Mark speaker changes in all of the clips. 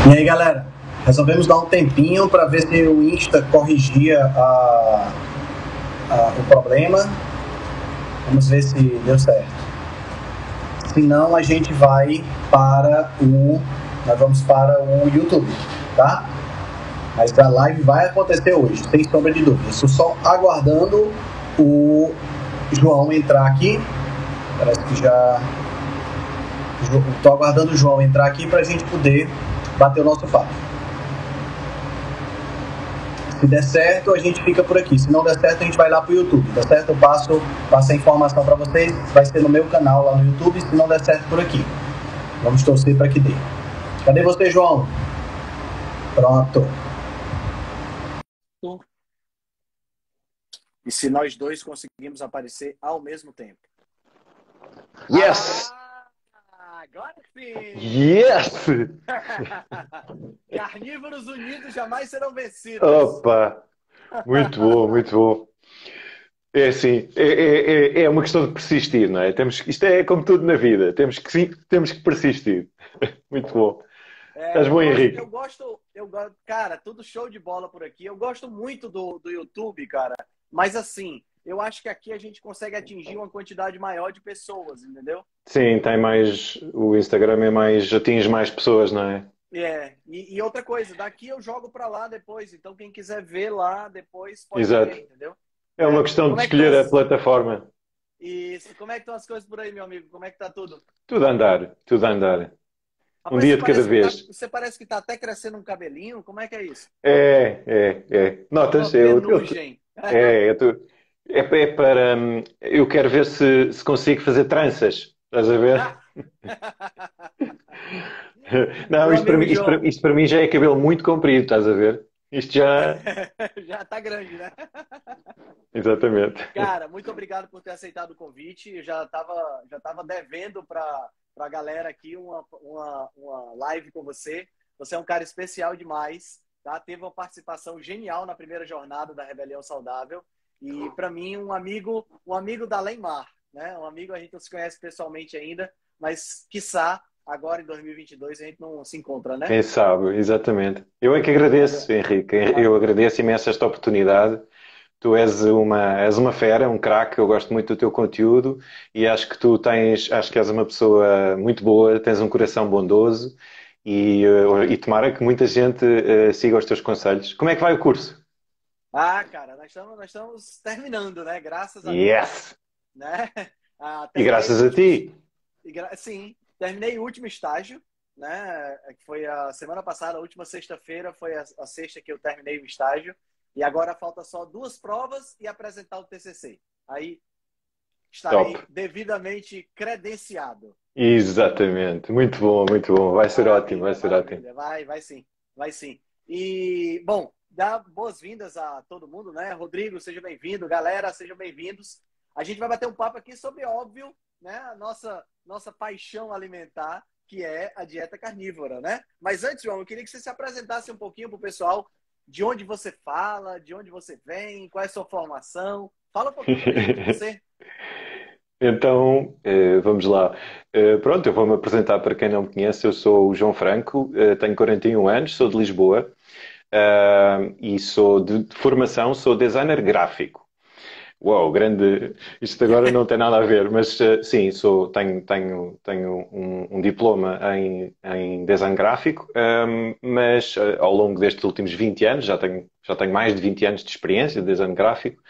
Speaker 1: E aí, galera, resolvemos dar um tempinho para ver se o Insta corrigia o problema. Vamos ver se deu certo. Se não, a gente vai nós vamos para o YouTube, tá? Mas a live vai acontecer hoje, sem sombra de dúvida. Estou só aguardando o João entrar aqui. Parece que já... Estou aguardando o João entrar aqui para a gente poder bater o nosso papo. Se der certo, a gente fica por aqui. Se não der certo, a gente vai lá pro YouTube. Der certo, eu passo a informação para vocês. Vai ser no meu canal lá no YouTube. Se não der certo, por aqui. Vamos torcer para que dê. Cadê você, João? Pronto.
Speaker 2: E se nós dois conseguimos aparecer ao mesmo tempo?
Speaker 3: Yes!
Speaker 2: Agora sim!
Speaker 3: Yes!
Speaker 2: Carnívoros unidos jamais serão vencidos.
Speaker 3: Opa! Muito bom, muito bom. É assim, é uma questão de persistir, não é? Isto é como tudo na vida, temos que persistir. Muito bom. Estás bom, Henrique?
Speaker 2: Eu gosto, cara, tudo show de bola por aqui. Eu gosto muito do YouTube, cara, mas assim, eu acho que aqui a gente consegue atingir uma quantidade maior de pessoas, entendeu?
Speaker 3: Sim, tem mais. O Instagram é mais. Atinge mais pessoas, não é?
Speaker 2: E outra coisa, daqui eu jogo pra lá depois, então quem quiser ver lá depois pode
Speaker 3: Exato.
Speaker 2: ver, entendeu?
Speaker 3: É uma questão de escolher a plataforma.
Speaker 2: E como é que estão as coisas por aí, meu amigo? Como é que tá tudo?
Speaker 3: Tudo a andar, tudo a andar.
Speaker 2: Rapaz,
Speaker 3: Um dia de cada vez.
Speaker 2: Você parece que tá até crescendo um cabelinho, como é que é isso?
Speaker 3: É. Notas?
Speaker 2: Uma penugem.
Speaker 3: É para. Eu quero ver se consigo fazer tranças. Estás a ver? Não, isto para mim já é cabelo muito comprido, estás a ver? Isto já.
Speaker 2: Já tá grande, né?
Speaker 3: Exatamente.
Speaker 2: Cara, muito obrigado por ter aceitado o convite. Eu já tava devendo pra galera aqui uma live com você. Você é um cara especial demais, tá? Teve uma participação genial na primeira jornada da Rebelião Saudável. E para mim, um amigo da Além-Mar, né? Um amigo, a gente não se conhece pessoalmente ainda, mas quiçá agora em 2022 a gente não se encontra, né?
Speaker 3: Quem sabe, exatamente. Eu é que agradeço, Henrique. Eu agradeço imenso esta oportunidade. Tu és uma fera, um craque. Eu gosto muito do teu conteúdo e acho que és uma pessoa muito boa, tens um coração bondoso e tomara que muita gente siga os teus conselhos. Como é que vai o curso?
Speaker 2: Cara, nós estamos terminando, né? Graças a
Speaker 3: Yes!
Speaker 2: Deus, né?
Speaker 3: E graças a ti.
Speaker 2: Sim, terminei o último estágio, né? Que foi a semana passada, a última sexta-feira foi a sexta que eu terminei o estágio. E agora falta só 2 provas e apresentar o TCC. Aí estarei devidamente credenciado.
Speaker 3: Exatamente. Muito bom, muito bom. Vai ser ótimo, vai ser ótimo.
Speaker 2: Vai sim. E, bom, dá boas-vindas a todo mundo, né? Rodrigo, seja bem-vindo. Galera, sejam bem-vindos. A gente vai bater um papo aqui sobre, óbvio, né? A nossa paixão alimentar, que é a dieta carnívora, né? Mas antes, João, eu queria que você se apresentasse um pouquinho para o pessoal de onde você fala, de onde você vem, qual é a sua formação. Fala um pouquinho pra gente de você.
Speaker 3: Então, vamos lá. Pronto, eu vou-me apresentar para quem não me conhece. Eu sou o João Franco, tenho 41 anos, sou de Lisboa e sou de formação, sou designer gráfico. Uau, grande. Isto agora não tem nada a ver, mas sim, tenho um diploma em design gráfico, mas ao longo destes últimos 20 anos, já tenho mais de 20 anos de experiência de design gráfico,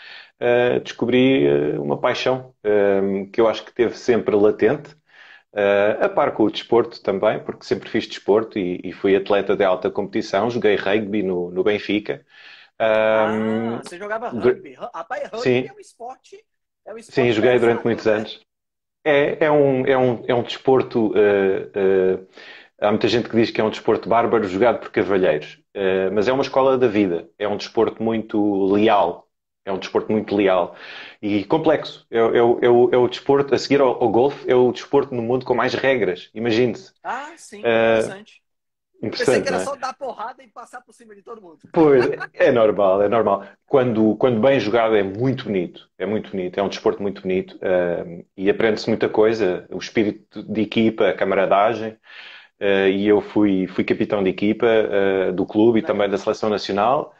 Speaker 3: descobri uma paixão que eu acho que teve sempre latente, a par com o desporto também, porque sempre fiz desporto e fui atleta de alta competição, joguei rugby no Benfica.
Speaker 2: Você jogava rugby. Rapaz, rugby
Speaker 3: sim.
Speaker 2: É um esporte
Speaker 3: sim, joguei
Speaker 2: pesado,
Speaker 3: durante muitos
Speaker 2: né?
Speaker 3: anos. É um desporto. Há muita gente que diz que é um desporto bárbaro jogado por cavalheiros, mas é uma escola da vida. É um desporto muito leal. É um desporto muito leal e complexo. É o desporto, a seguir ao golfe, é o desporto no mundo com mais regras. Imagine-se.
Speaker 2: Sim, interessante. Pensei que era
Speaker 3: Não é?
Speaker 2: só dar porrada e passar por cima de todo mundo.
Speaker 3: Pois, é normal, é normal. Quando bem jogado é muito bonito, é um desporto muito bonito, e aprende-se muita coisa, o espírito de equipa, a camaradagem, e eu fui capitão de equipa do clube e também da seleção nacional.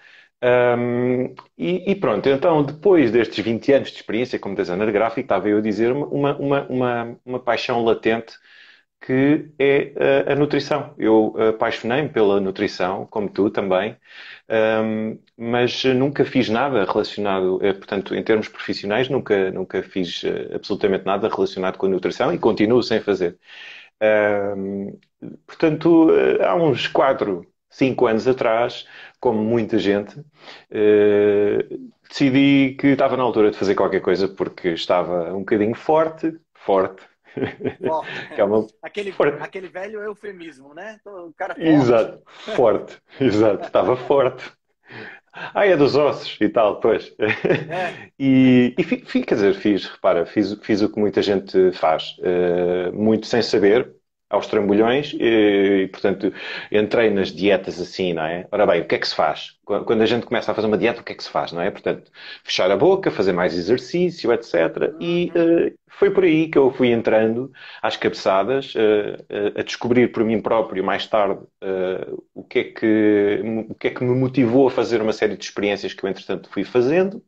Speaker 3: E pronto, então depois destes 20 anos de experiência como designer gráfico, estava eu a dizer uma paixão latente que é a nutrição. Eu apaixonei-me pela nutrição, como tu também, mas nunca fiz nada relacionado, portanto, em termos profissionais, nunca fiz absolutamente nada relacionado com a nutrição e continuo sem fazer. Um, Portanto, há uns 4, 5 anos atrás, como muita gente, decidi que estava na altura de fazer qualquer coisa porque estava um bocadinho forte,
Speaker 2: Forte.
Speaker 3: que é uma forte.
Speaker 2: Aquele velho eufemismo, né? O cara forte.
Speaker 3: Exato, forte, exato, estava forte. Ah, é dos ossos e tal, pois.
Speaker 2: É.
Speaker 3: Quer dizer, repara, fiz o que muita gente faz, muito sem saber, aos trambolhões, portanto, entrei nas dietas assim, não é? Ora bem, o que é que se faz? Quando a gente começa a fazer uma dieta, o que é que se faz, não é? Portanto, fechar a boca, fazer mais exercício, etc. E
Speaker 2: Uhum.
Speaker 3: foi por aí que eu fui entrando às cabeçadas, a descobrir por mim próprio, mais tarde, o que é que me motivou a fazer uma série de experiências que eu, entretanto, fui fazendo.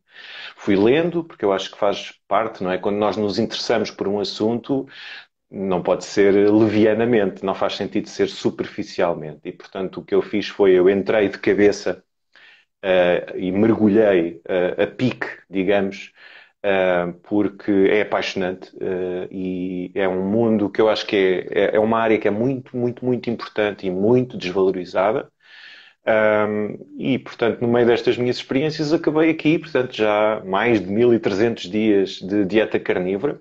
Speaker 3: Fui lendo, porque eu acho que faz parte, não é? Quando nós nos interessamos por um assunto, não pode ser levianamente, não faz sentido ser superficialmente. E, portanto, o que eu fiz foi, eu entrei de cabeça e mergulhei a pique, digamos, porque é apaixonante e é um mundo que eu acho que é uma área que é muito, muito, muito importante e muito desvalorizada. E, portanto, no meio destas minhas experiências, acabei aqui, portanto, já mais de 1300 dias de dieta carnívora.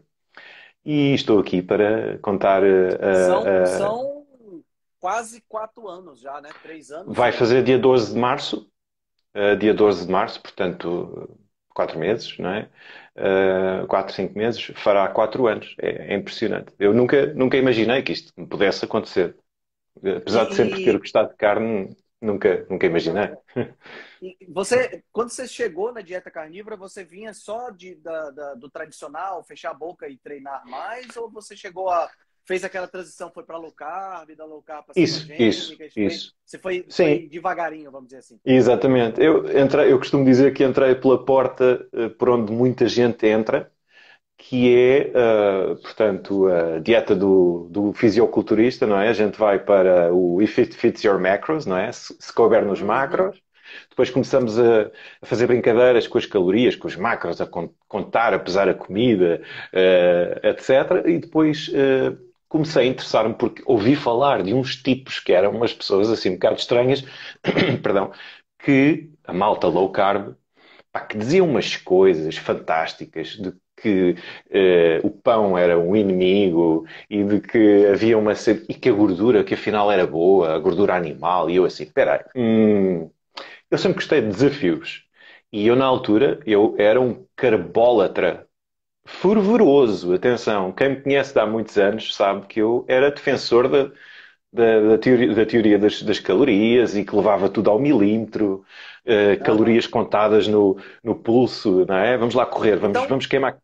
Speaker 3: E estou aqui para contar.
Speaker 2: São quase 4 anos já, né? 3 anos
Speaker 3: Vai fazer dia 12 de março, dia 12 de março, portanto, 4 meses, não é? 4, 5 meses, fará 4 anos. É impressionante. Eu nunca imaginei que isto me pudesse acontecer. Apesar de sempre ter
Speaker 2: e,
Speaker 3: gostado de carne, nunca imaginei.
Speaker 2: quando você chegou na dieta carnívora, você vinha só do tradicional, fechar a boca e treinar mais, ou você fez aquela transição, foi para low carb, da low carb para cetogênica,
Speaker 3: Isso.
Speaker 2: você foi
Speaker 3: Sim,
Speaker 2: devagarinho, vamos dizer assim.
Speaker 3: exatamente. Eu costumo dizer que entrei pela porta por onde muita gente entra, que é, portanto, a dieta do fisiculturista, não é? A gente vai para o If It Fits Your Macros, não é? Se couber nos
Speaker 2: Uhum.
Speaker 3: macros. Depois começamos a fazer brincadeiras com as calorias, com os macros, a contar, a pesar a comida, etc. E depois comecei a interessar-me porque ouvi falar de uns tipos que eram umas pessoas assim um bocado estranhas, perdão, que a malta low carb, pá, que diziam umas coisas fantásticas de que o pão era um inimigo e de que havia e que a gordura que afinal era boa, a gordura animal, e eu assim, espera aí, eu sempre gostei de desafios. E eu, na altura, eu era um carbólatra fervoroso. Atenção, quem me conhece de há muitos anos sabe que eu era defensor da teoria das calorias e que levava tudo ao milímetro,
Speaker 2: Aham.
Speaker 3: calorias contadas no pulso, não é? Vamos lá correr,
Speaker 2: Então,
Speaker 3: vamos queimar.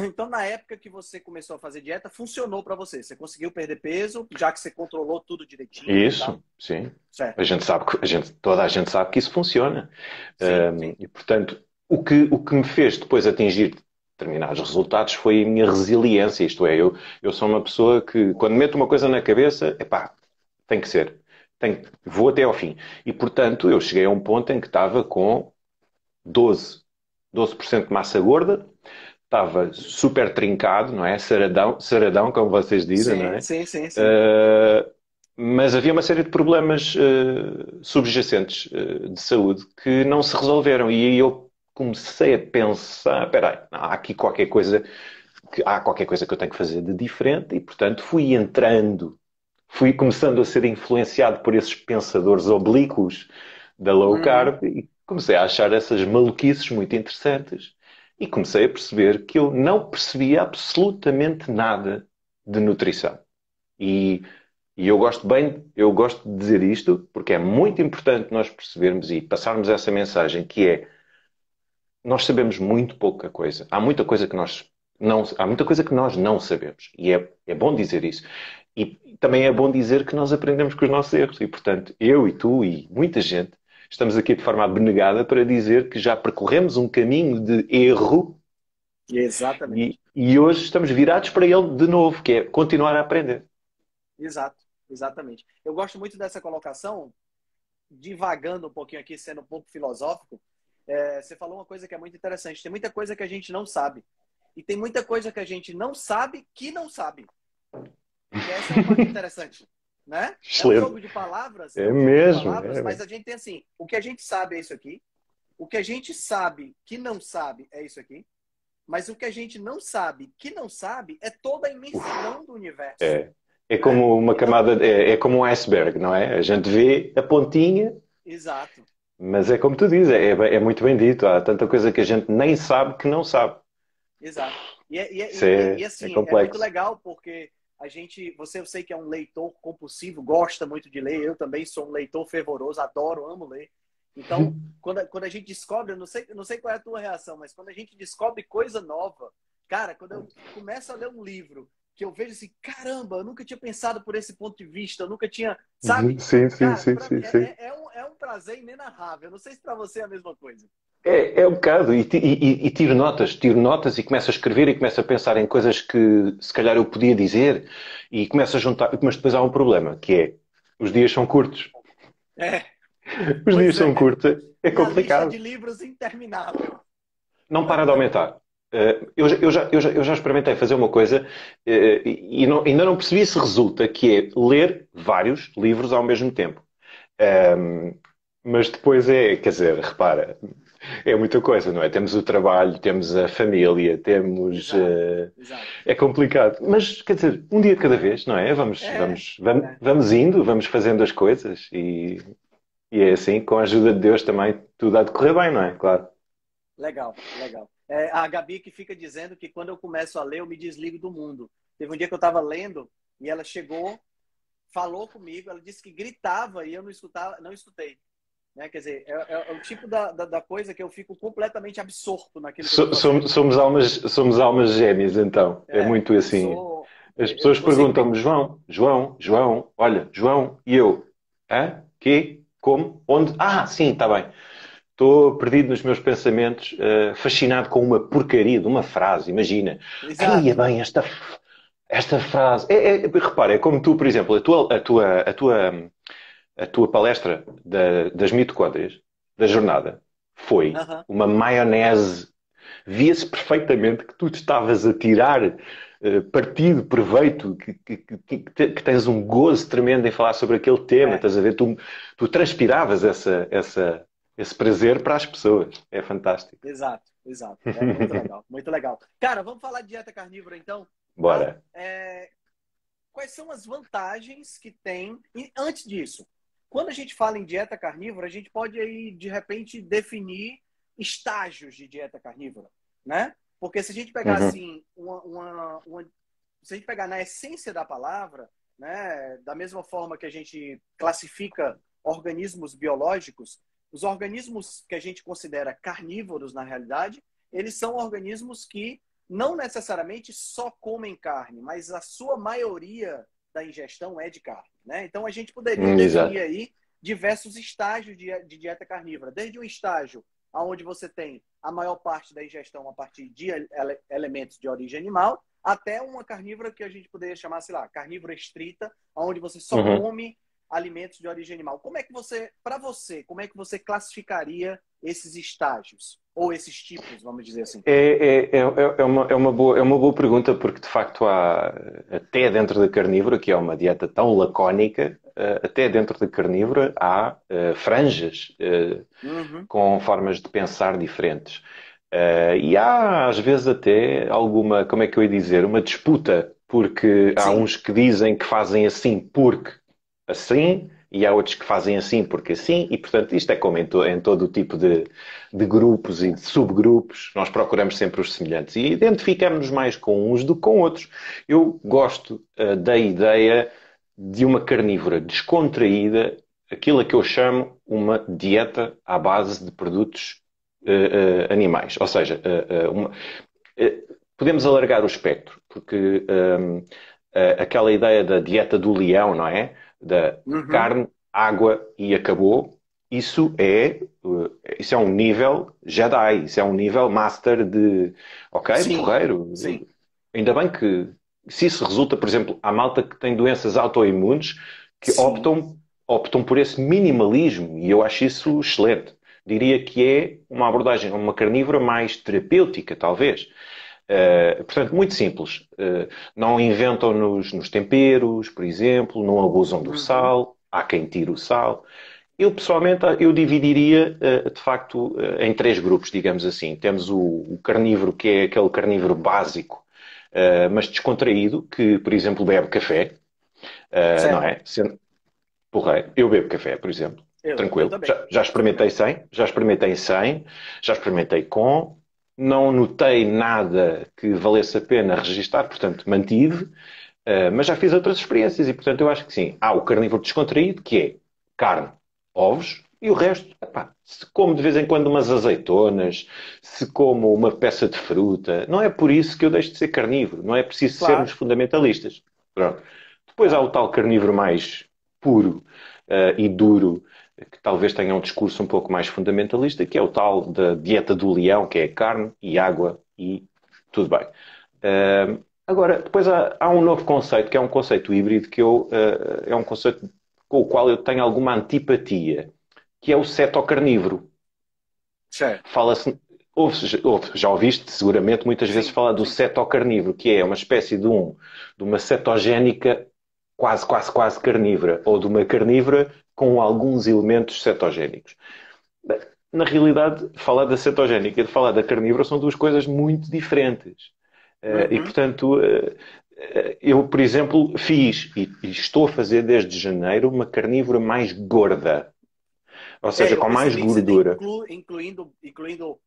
Speaker 2: então, na época que você começou a fazer dieta, funcionou para você. Você conseguiu perder peso, já que você controlou tudo direitinho e tal.
Speaker 3: Isso, sim.
Speaker 2: Certo.
Speaker 3: A gente sabe toda a gente sabe que isso funciona.
Speaker 2: Sim, sim.
Speaker 3: E portanto, o que me fez depois atingir determinados resultados foi a minha resiliência. Isto é, eu sou uma pessoa que, quando meto uma coisa na cabeça, epá, tem que ser. Vou até ao fim. E portanto, eu cheguei a um ponto em que estava com 12% de massa gorda, estava super trincado, não é? Saradão, como vocês dizem, não
Speaker 2: Sim,
Speaker 3: é?
Speaker 2: sim, sim, sim.
Speaker 3: Uh, mas havia uma série de problemas subjacentes de saúde que não se resolveram. E aí eu comecei a pensar, espera aí, há qualquer coisa que eu tenho que fazer de diferente e, portanto, fui começando a ser influenciado por esses pensadores oblíquos da low
Speaker 2: Uhum.
Speaker 3: carb e comecei a achar essas maluquices muito interessantes. E comecei a perceber que eu não percebia absolutamente nada de nutrição. E, e eu gosto de dizer isto porque é muito importante nós percebermos e passarmos essa mensagem que é nós sabemos muito pouca coisa. Há muita coisa que nós Não, há muita coisa que nós não sabemos. E é bom dizer isso. E também é bom dizer que nós aprendemos com os nossos erros. E, portanto, eu e tu e muita gente estamos aqui de forma abnegada para dizer que já percorremos um caminho de erro
Speaker 2: Exatamente.
Speaker 3: e hoje estamos virados para ele de novo, que é continuar a aprender.
Speaker 2: Exato, exatamente. Eu gosto muito dessa colocação, divagando um pouquinho aqui, sendo um pouco filosófico. Você falou uma coisa que é muito interessante. Tem muita coisa que a gente não sabe. E tem muita coisa que a gente não sabe que não sabe. E essa é uma parte interessante, né? É um
Speaker 3: Excelente.
Speaker 2: jogo de palavras,
Speaker 3: É mesmo.
Speaker 2: mas a gente tem assim, o que a gente sabe é isso aqui, o que a gente sabe que não sabe é isso aqui, mas o que a gente não sabe que não sabe é toda a imensidão do universo,
Speaker 3: É. É
Speaker 2: né?
Speaker 3: como uma
Speaker 2: Então,
Speaker 3: camada, é como um iceberg, não é? A gente vê a pontinha,
Speaker 2: exato,
Speaker 3: mas é como tu dizes, é muito bem dito. Há tanta coisa que a gente nem sabe que não sabe.
Speaker 2: exato.
Speaker 3: Isso é, é
Speaker 2: Assim, é muito
Speaker 3: complexo.
Speaker 2: legal porque eu sei que é um leitor compulsivo, gosta muito de ler, eu também sou um leitor fervoroso, adoro, amo ler. Então, quando a gente descobre, eu não sei qual é a tua reação, mas quando a gente descobre coisa nova, cara, quando eu começo a ler um livro que eu vejo assim, caramba, eu nunca tinha pensado por esse ponto de vista, eu nunca tinha, sabe?
Speaker 3: Sim, sim,
Speaker 2: Cara,
Speaker 3: sim, sim, sim.
Speaker 2: é um prazer inenarrável. Eu não sei se para você é a mesma coisa.
Speaker 3: É um bocado, e tiro notas e começo a escrever e começo a pensar em coisas que se calhar eu podia dizer e começo a juntar, mas depois há um problema, que é, os dias são curtos.
Speaker 2: É,
Speaker 3: Os dias
Speaker 2: pois
Speaker 3: são
Speaker 2: é.
Speaker 3: curtos, é
Speaker 2: E a lista
Speaker 3: complicado.
Speaker 2: de livros interminável.
Speaker 3: Não para de aumentar. Eu já experimentei fazer uma coisa e ainda não percebi se resulta, que é ler vários livros ao mesmo tempo. Um, mas depois quer dizer, repara, é muita coisa, não é? Temos o trabalho, temos a família, temos.
Speaker 2: Exato, exato.
Speaker 3: É complicado. Mas, quer dizer, um dia de cada vez, não é?
Speaker 2: É, é.
Speaker 3: Vamos indo, vamos fazendo as coisas e é assim, com a ajuda de Deus também, tudo há de correr bem, não é? Claro.
Speaker 2: Legal, legal. A Gabi que fica dizendo que quando eu começo a ler, eu me desligo do mundo. Teve um dia que eu estava lendo e ela chegou, falou comigo, ela disse que gritava e eu não escutava, não escutei. Né? Quer dizer, é o tipo da coisa que eu fico completamente absorto naquilo que eu estou fazendo.
Speaker 3: Somos almas gêmeas, então. É muito
Speaker 2: Eu
Speaker 3: assim.
Speaker 2: sou.
Speaker 3: As pessoas
Speaker 2: Você que tem.
Speaker 3: perguntam-me, João, olha, João, e eu, hã? Quê? Como? Onde? Ah, sim, está bem. Estou perdido nos meus pensamentos, fascinado com uma porcaria de uma frase, imagina. Aí é
Speaker 2: Exato.
Speaker 3: bem, esta frase. Repara, é como tu, por exemplo, a tua palestra das mitocôndrias, da jornada, foi
Speaker 2: Aham.
Speaker 3: uma maionese. Via-se perfeitamente que tu te estavas a tirar partido, proveito, que tens um gozo tremendo em falar sobre aquele tema,
Speaker 2: É,
Speaker 3: estás a ver? Tu transpiravas esse prazer para as pessoas. É fantástico.
Speaker 2: exato, exato. É muito legal, muito legal. Cara, vamos falar de dieta carnívora então, tá?
Speaker 3: Bora.
Speaker 2: Quais são as vantagens que tem? E antes disso, quando a gente fala em dieta carnívora, a gente pode aí, de repente, definir estágios de dieta carnívora, né? Porque se a gente pegar
Speaker 3: Uhum.
Speaker 2: assim, se a gente pegar na essência da palavra, né, da mesma forma que a gente classifica organismos biológicos, os organismos que a gente considera carnívoros na realidade, eles são organismos que não necessariamente só comem carne, mas a sua maioria da ingestão é de carne, né? Então a gente poderia definir
Speaker 3: Exato.
Speaker 2: aí diversos estágios de dieta carnívora, desde um estágio onde você tem a maior parte da ingestão a partir de elementos de origem animal, até uma carnívora que a gente poderia chamar, sei lá, carnívora estrita, onde você só
Speaker 3: Uhum.
Speaker 2: come alimentos de origem animal. Para você, como é que você classificaria esses estágios? Ou esses tipos, vamos dizer assim?
Speaker 3: É uma boa pergunta, porque de facto há, até dentro da carnívora, que é uma dieta tão lacónica, até dentro da carnívora há franjas
Speaker 2: Uhum.
Speaker 3: com formas de pensar diferentes. E há, às vezes, até alguma, como é que eu ia dizer, uma disputa, porque há
Speaker 2: Sim,
Speaker 3: uns que dizem que fazem assim porque assim, e há outros que fazem assim porque assim, e portanto isto é como em todo o tipo de grupos e de subgrupos, nós procuramos sempre os semelhantes e identificamos-nos mais com uns do que com outros. Eu gosto da ideia de uma carnívora descontraída, aquilo a que eu chamo uma dieta à base de produtos animais. Ou seja, podemos alargar o espectro, porque aquela ideia da dieta do leão, não é? Da
Speaker 2: Uhum.
Speaker 3: carne, água e acabou, isso é um nível Jedi, isso é um nível Master de, ok,
Speaker 2: Sim,
Speaker 3: porreiro.
Speaker 2: sim,
Speaker 3: Ainda bem que, se isso resulta, por exemplo, há malta que tem doenças autoimunes que
Speaker 2: sim.
Speaker 3: optam por esse minimalismo e eu acho isso excelente. Diria que é uma abordagem, uma carnívora mais terapêutica, talvez. Portanto, muito simples. Não inventam nos temperos, por exemplo, não abusam do
Speaker 2: Uhum.
Speaker 3: sal, há quem tire o sal. Eu, pessoalmente, eu dividiria, de facto, em três grupos, digamos assim. Temos o carnívoro, que é aquele carnívoro básico, mas descontraído, que, por exemplo, bebe café, não
Speaker 2: Certo.
Speaker 3: é? Porra, eu bebo café, por exemplo.
Speaker 2: Eu
Speaker 3: Tranquilo.
Speaker 2: também.
Speaker 3: Já
Speaker 2: Eu
Speaker 3: experimentei
Speaker 2: também.
Speaker 3: sem, já experimentei sem, já experimentei com. Não notei nada que valesse a pena registar, portanto, mantive. Mas já fiz outras experiências e, portanto, eu acho que sim. Há o carnívoro descontraído, que é carne, ovos e o resto. Epá, se como de vez em quando umas azeitonas, se como uma peça de fruta, não é por isso que eu deixo de ser carnívoro. Não é preciso sermos
Speaker 2: Claro,
Speaker 3: fundamentalistas. Pronto. Depois há o
Speaker 2: claro.
Speaker 3: tal carnívoro mais puro, e duro, que talvez tenha um discurso um pouco mais fundamentalista, que é o tal da dieta do leão, que é carne e água e tudo bem. Agora, depois há um novo conceito, que é um conceito híbrido, é um conceito com o qual eu tenho alguma antipatia, que é o cetocarnívoro.
Speaker 2: Certo.
Speaker 3: Fala-se, já ouviste seguramente muitas vezes
Speaker 2: Sim,
Speaker 3: falar do
Speaker 2: sim.
Speaker 3: cetocarnívoro, que é uma espécie de uma cetogénica quase carnívora, ou de uma carnívora com alguns elementos cetogénicos. Bem, na realidade, falar da cetogénica e de falar da carnívora são duas coisas muito diferentes. E,
Speaker 2: Uhum.
Speaker 3: portanto, eu, por exemplo, fiz e estou a fazer desde janeiro uma carnívora mais gorda, ou seja,
Speaker 2: Eu
Speaker 3: com mais
Speaker 2: percebi que você tem
Speaker 3: gordura.
Speaker 2: incluindo,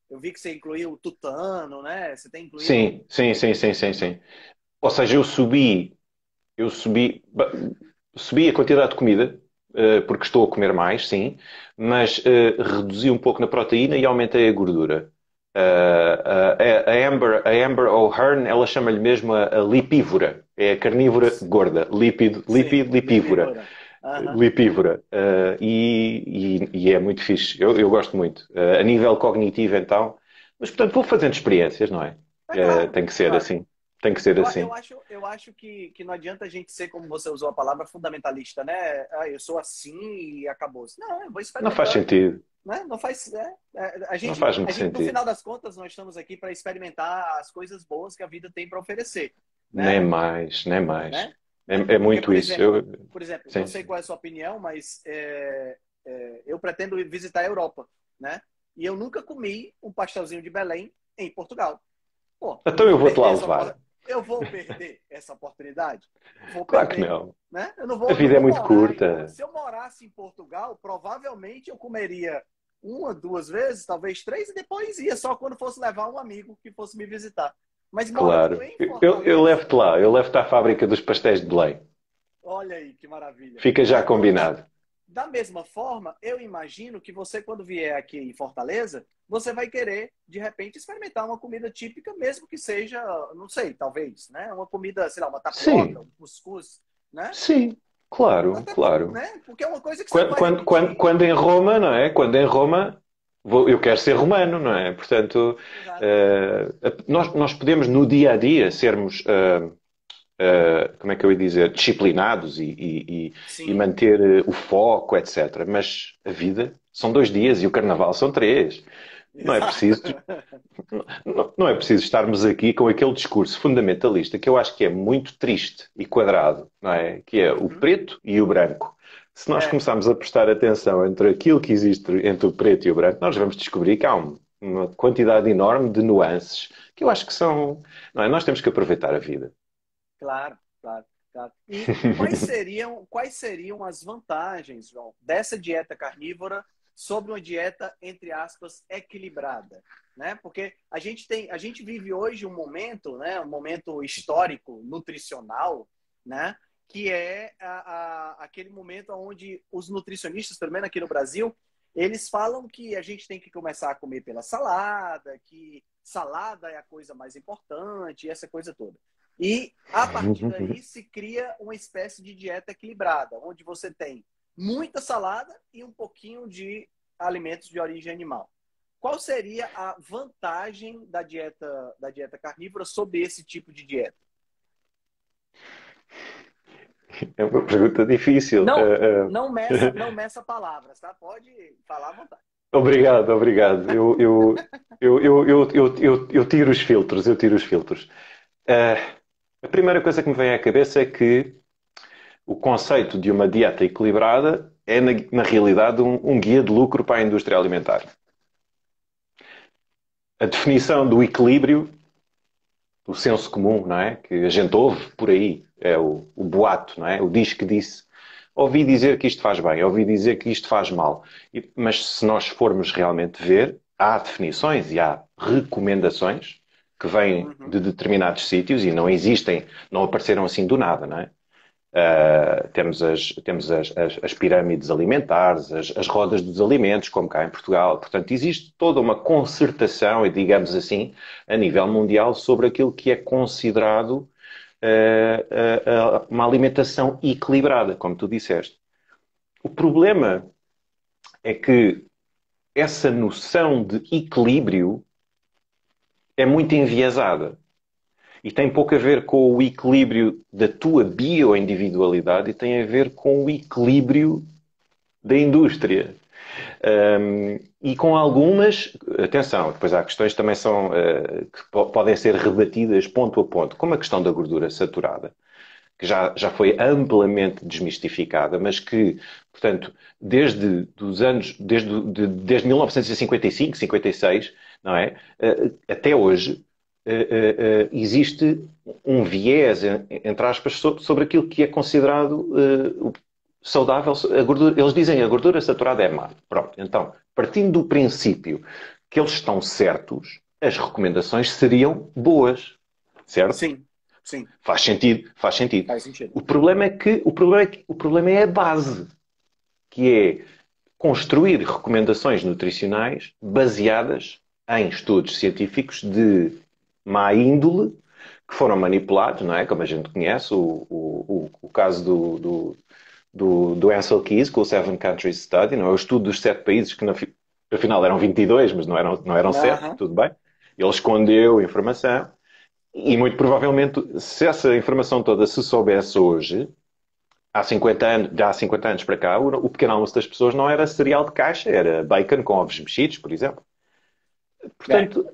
Speaker 2: eu vi que você incluiu o tutano, né? Você tem incluído.
Speaker 3: Sim. Ou seja, eu subi a quantidade de comida, porque estou a comer mais, sim, mas reduzi um pouco na proteína e aumentei a gordura. A Amber O'Hearn, ela chama-lhe mesmo a lipívora. É a carnívora gorda.
Speaker 2: Sim,
Speaker 3: Lipívora.
Speaker 2: lipívora. Aham.
Speaker 3: Lipívora. E é muito fixe. Eu gosto muito. A nível cognitivo, então. Mas, portanto, vou fazendo experiências, não é?
Speaker 2: É claro,
Speaker 3: Tem que ser
Speaker 2: claro.
Speaker 3: assim. Tem que ser assim.
Speaker 2: Eu acho que não adianta a gente ser, como você usou a palavra, fundamentalista, né? Ah, eu sou assim e acabou. Não, eu vou
Speaker 3: Não faz
Speaker 2: experimentando,
Speaker 3: sentido.
Speaker 2: né? Não faz.
Speaker 3: Não faz
Speaker 2: A
Speaker 3: muito
Speaker 2: gente, no
Speaker 3: sentido.
Speaker 2: final das contas, nós estamos aqui para experimentar as coisas boas que a vida tem para oferecer,
Speaker 3: Nem
Speaker 2: né?
Speaker 3: mais, nem mais.
Speaker 2: Né? Né?
Speaker 3: É
Speaker 2: Porque,
Speaker 3: muito isso.
Speaker 2: por exemplo, não
Speaker 3: Sim,
Speaker 2: sei
Speaker 3: sim.
Speaker 2: qual é a sua opinião, mas eu pretendo visitar a Europa, né? E eu nunca comi um pastelzinho de Belém em Portugal. Pô, eu
Speaker 3: Então eu
Speaker 2: vou
Speaker 3: vou-te lá
Speaker 2: perder
Speaker 3: levar.
Speaker 2: eu vou perder essa oportunidade? Vou
Speaker 3: Claro que
Speaker 2: perder,
Speaker 3: não.
Speaker 2: né? Eu
Speaker 3: A
Speaker 2: não
Speaker 3: vida é
Speaker 2: vou
Speaker 3: muito
Speaker 2: morar.
Speaker 3: curta.
Speaker 2: Se eu morasse em Portugal, provavelmente eu comeria uma, duas vezes, talvez três, e depois ia só quando fosse levar um amigo que fosse me visitar. Mas morando
Speaker 3: Claro.
Speaker 2: em
Speaker 3: Eu
Speaker 2: Fortaleza,
Speaker 3: levo-te lá. Eu levo-te à fábrica dos pastéis de Belém.
Speaker 2: olha aí que maravilha.
Speaker 3: Fica já combinado.
Speaker 2: Da mesma forma, eu imagino que você, quando vier aqui em Fortaleza, você vai querer, de repente, experimentar uma comida típica, mesmo que seja, não sei, talvez, né? Uma comida, sei lá, uma tapioca,
Speaker 3: Sim,
Speaker 2: um cuscuz, né?
Speaker 3: sim. Claro,
Speaker 2: Até,
Speaker 3: claro.
Speaker 2: né? Porque é uma coisa que você vai
Speaker 3: Quando
Speaker 2: repetir.
Speaker 3: em Roma, não é? Quando em Roma, eu quero ser romano, não é? Portanto,
Speaker 2: Exato.
Speaker 3: nós podemos no dia a dia sermos, como é que eu ia dizer, disciplinados e
Speaker 2: Sim,
Speaker 3: manter o foco, etc. Mas a vida são 2 dias e o carnaval são 3. Não é
Speaker 2: exato.
Speaker 3: preciso, não é preciso estarmos aqui com aquele discurso fundamentalista que eu acho que é muito triste e quadrado, não é? Que é o
Speaker 2: Uhum.
Speaker 3: preto e o branco. Se nós
Speaker 2: É,
Speaker 3: começarmos a prestar atenção entre aquilo que existe entre o preto e o branco, nós vamos descobrir que há uma quantidade enorme de nuances que eu acho que são, não é? Nós temos que aproveitar a vida.
Speaker 2: claro, claro, claro. E quais seriam as vantagens, João, dessa dieta carnívora sobre uma dieta, entre aspas, equilibrada? Né? Porque a gente vive hoje um momento, né, um momento histórico, nutricional, né, que é aquele momento onde os nutricionistas, pelo menos aqui no Brasil, eles falam que a gente tem que começar a comer pela salada, que salada é a coisa mais importante, essa coisa toda. E a partir daí se cria uma espécie de dieta equilibrada, onde você tem muita salada e um pouquinho de alimentos de origem animal. Qual seria a vantagem da dieta carnívora sobre esse tipo de dieta?
Speaker 3: É uma pergunta difícil.
Speaker 2: Não meça palavras, tá? Pode falar à vontade.
Speaker 3: Obrigado, obrigado. Eu tiro os filtros, eu tiro os filtros. A primeira coisa que me vem à cabeça é que o conceito de uma dieta equilibrada é, na realidade, um guia de lucro para a indústria alimentar. A definição do equilíbrio, o senso comum, não é? Que a gente ouve por aí, é o boato, não é? O diz que disse. Ouvi dizer que isto faz bem, ouvi dizer que isto faz mal. Mas se nós formos realmente ver, há definições e há recomendações que vêm de determinados sítios e não apareceram assim do nada, não é? Temos as pirâmides alimentares, as rodas dos alimentos, como cá em Portugal. Portanto, existe toda uma concertação, digamos assim, a nível mundial sobre aquilo que é considerado uma alimentação equilibrada, como tu disseste. O problema é que essa noção de equilíbrio é muito enviesada. E tem pouco a ver com o equilíbrio da tua bioindividualidade e tem a ver com o equilíbrio da indústria. E com algumas, atenção, depois há questões que também que podem ser rebatidas ponto a ponto, como a questão da gordura saturada, que já foi amplamente desmistificada, mas que, portanto, desde 1955, 56, não é? Até hoje, existe um viés, entre aspas, sobre aquilo que é considerado saudável. Eles dizem que a gordura saturada é má. Pronto, então, partindo do princípio que eles estão certos, as recomendações seriam boas, certo?
Speaker 2: Sim, sim.
Speaker 3: Faz sentido, faz sentido.
Speaker 2: Faz sentido.
Speaker 3: O problema é a base, que é construir recomendações nutricionais baseadas em estudos científicos de má índole, que foram manipulados, não é? Como a gente conhece, o caso do Ansel Keys, com o Seven Countries Study, não é? O estudo dos 7 países, que afinal eram 22, mas não eram 7, tudo bem. Ele escondeu a informação, e muito provavelmente, se essa informação toda se soubesse hoje, há 50 anos para cá, o pequeno almoço das pessoas não era cereal de caixa, era bacon com ovos mexidos, por exemplo. Portanto,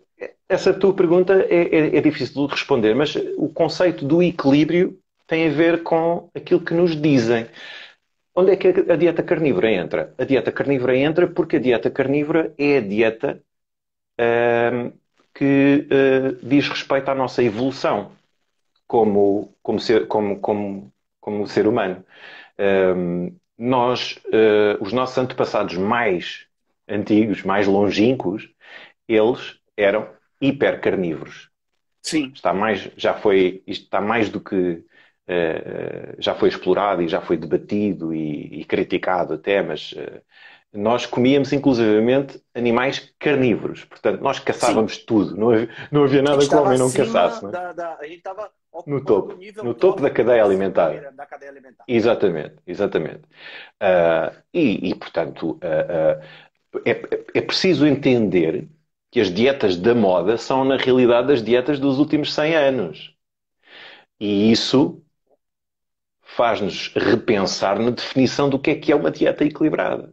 Speaker 3: essa tua pergunta é difícil de responder, mas o conceito do equilíbrio tem a ver com aquilo que nos dizem. Onde é que a dieta carnívora entra? A dieta carnívora entra porque a dieta carnívora é a dieta que diz respeito à nossa evolução como ser humano. Os nossos antepassados mais antigos, mais longínquos, eles eram hipercarnívoros.
Speaker 2: Sim.
Speaker 3: Isto está mais do que já foi explorado e já foi debatido e criticado até, mas nós comíamos inclusivamente animais carnívoros. Portanto, nós caçávamos tudo. Não havia nada que o homem não caçasse. Não é?
Speaker 2: A gente estava
Speaker 3: no topo da cadeia alimentar. Exatamente, exatamente. Portanto, é preciso entender que as dietas da moda são, na realidade, as dietas dos últimos 100 anos. E isso faz-nos repensar na definição do que é uma dieta equilibrada.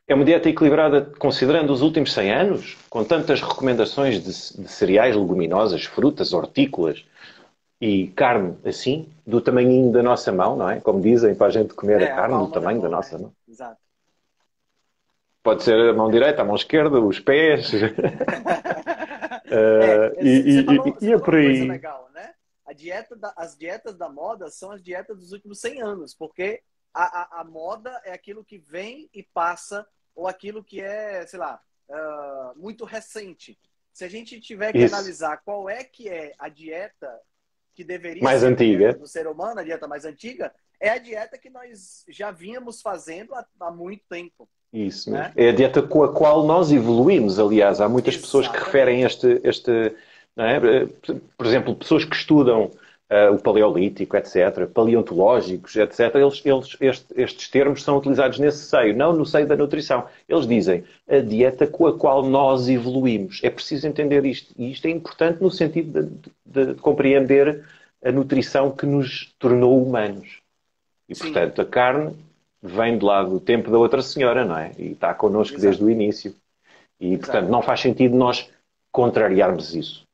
Speaker 3: É uma dieta equilibrada considerando os últimos 100 anos, com tantas recomendações de cereais, leguminosas, frutas, hortícolas e carne assim, do tamanhinho da nossa mão, não é? Como dizem, para a gente comer a carne do tamanho da nossa mão.
Speaker 2: Exato.
Speaker 3: Pode ser a mão direita, a mão esquerda, os pés.
Speaker 2: Você falou
Speaker 3: por aí.
Speaker 2: Uma coisa legal, né? As dietas da moda são as dietas dos últimos 100 anos, porque a moda é aquilo que vem e passa, ou aquilo que é, sei lá, muito recente. Se a gente tiver que analisar qual é que é a dieta que deveria
Speaker 3: mais
Speaker 2: ser
Speaker 3: antiga
Speaker 2: do ser humano, a dieta mais antiga, é a dieta que nós já vínhamos fazendo há muito tempo.
Speaker 3: Isso mesmo.
Speaker 2: né?
Speaker 3: É a dieta com a qual nós evoluímos, aliás. Há muitas pessoas que referem
Speaker 2: Exatamente.
Speaker 3: não é? Por exemplo, pessoas que estudam o paleolítico, etc., paleontológicos, etc., estes termos são utilizados nesse seio, não no seio da nutrição. Eles dizem a dieta com a qual nós evoluímos. É preciso entender isto. E isto é importante no sentido de compreender a nutrição que nos tornou humanos. E,
Speaker 2: Sim,
Speaker 3: portanto, a carne vem de lá do tempo da outra senhora, não é? E está connosco desde
Speaker 2: exato,
Speaker 3: o início. E, portanto, não
Speaker 2: exatamente.
Speaker 3: faz sentido nós contrariarmos isso.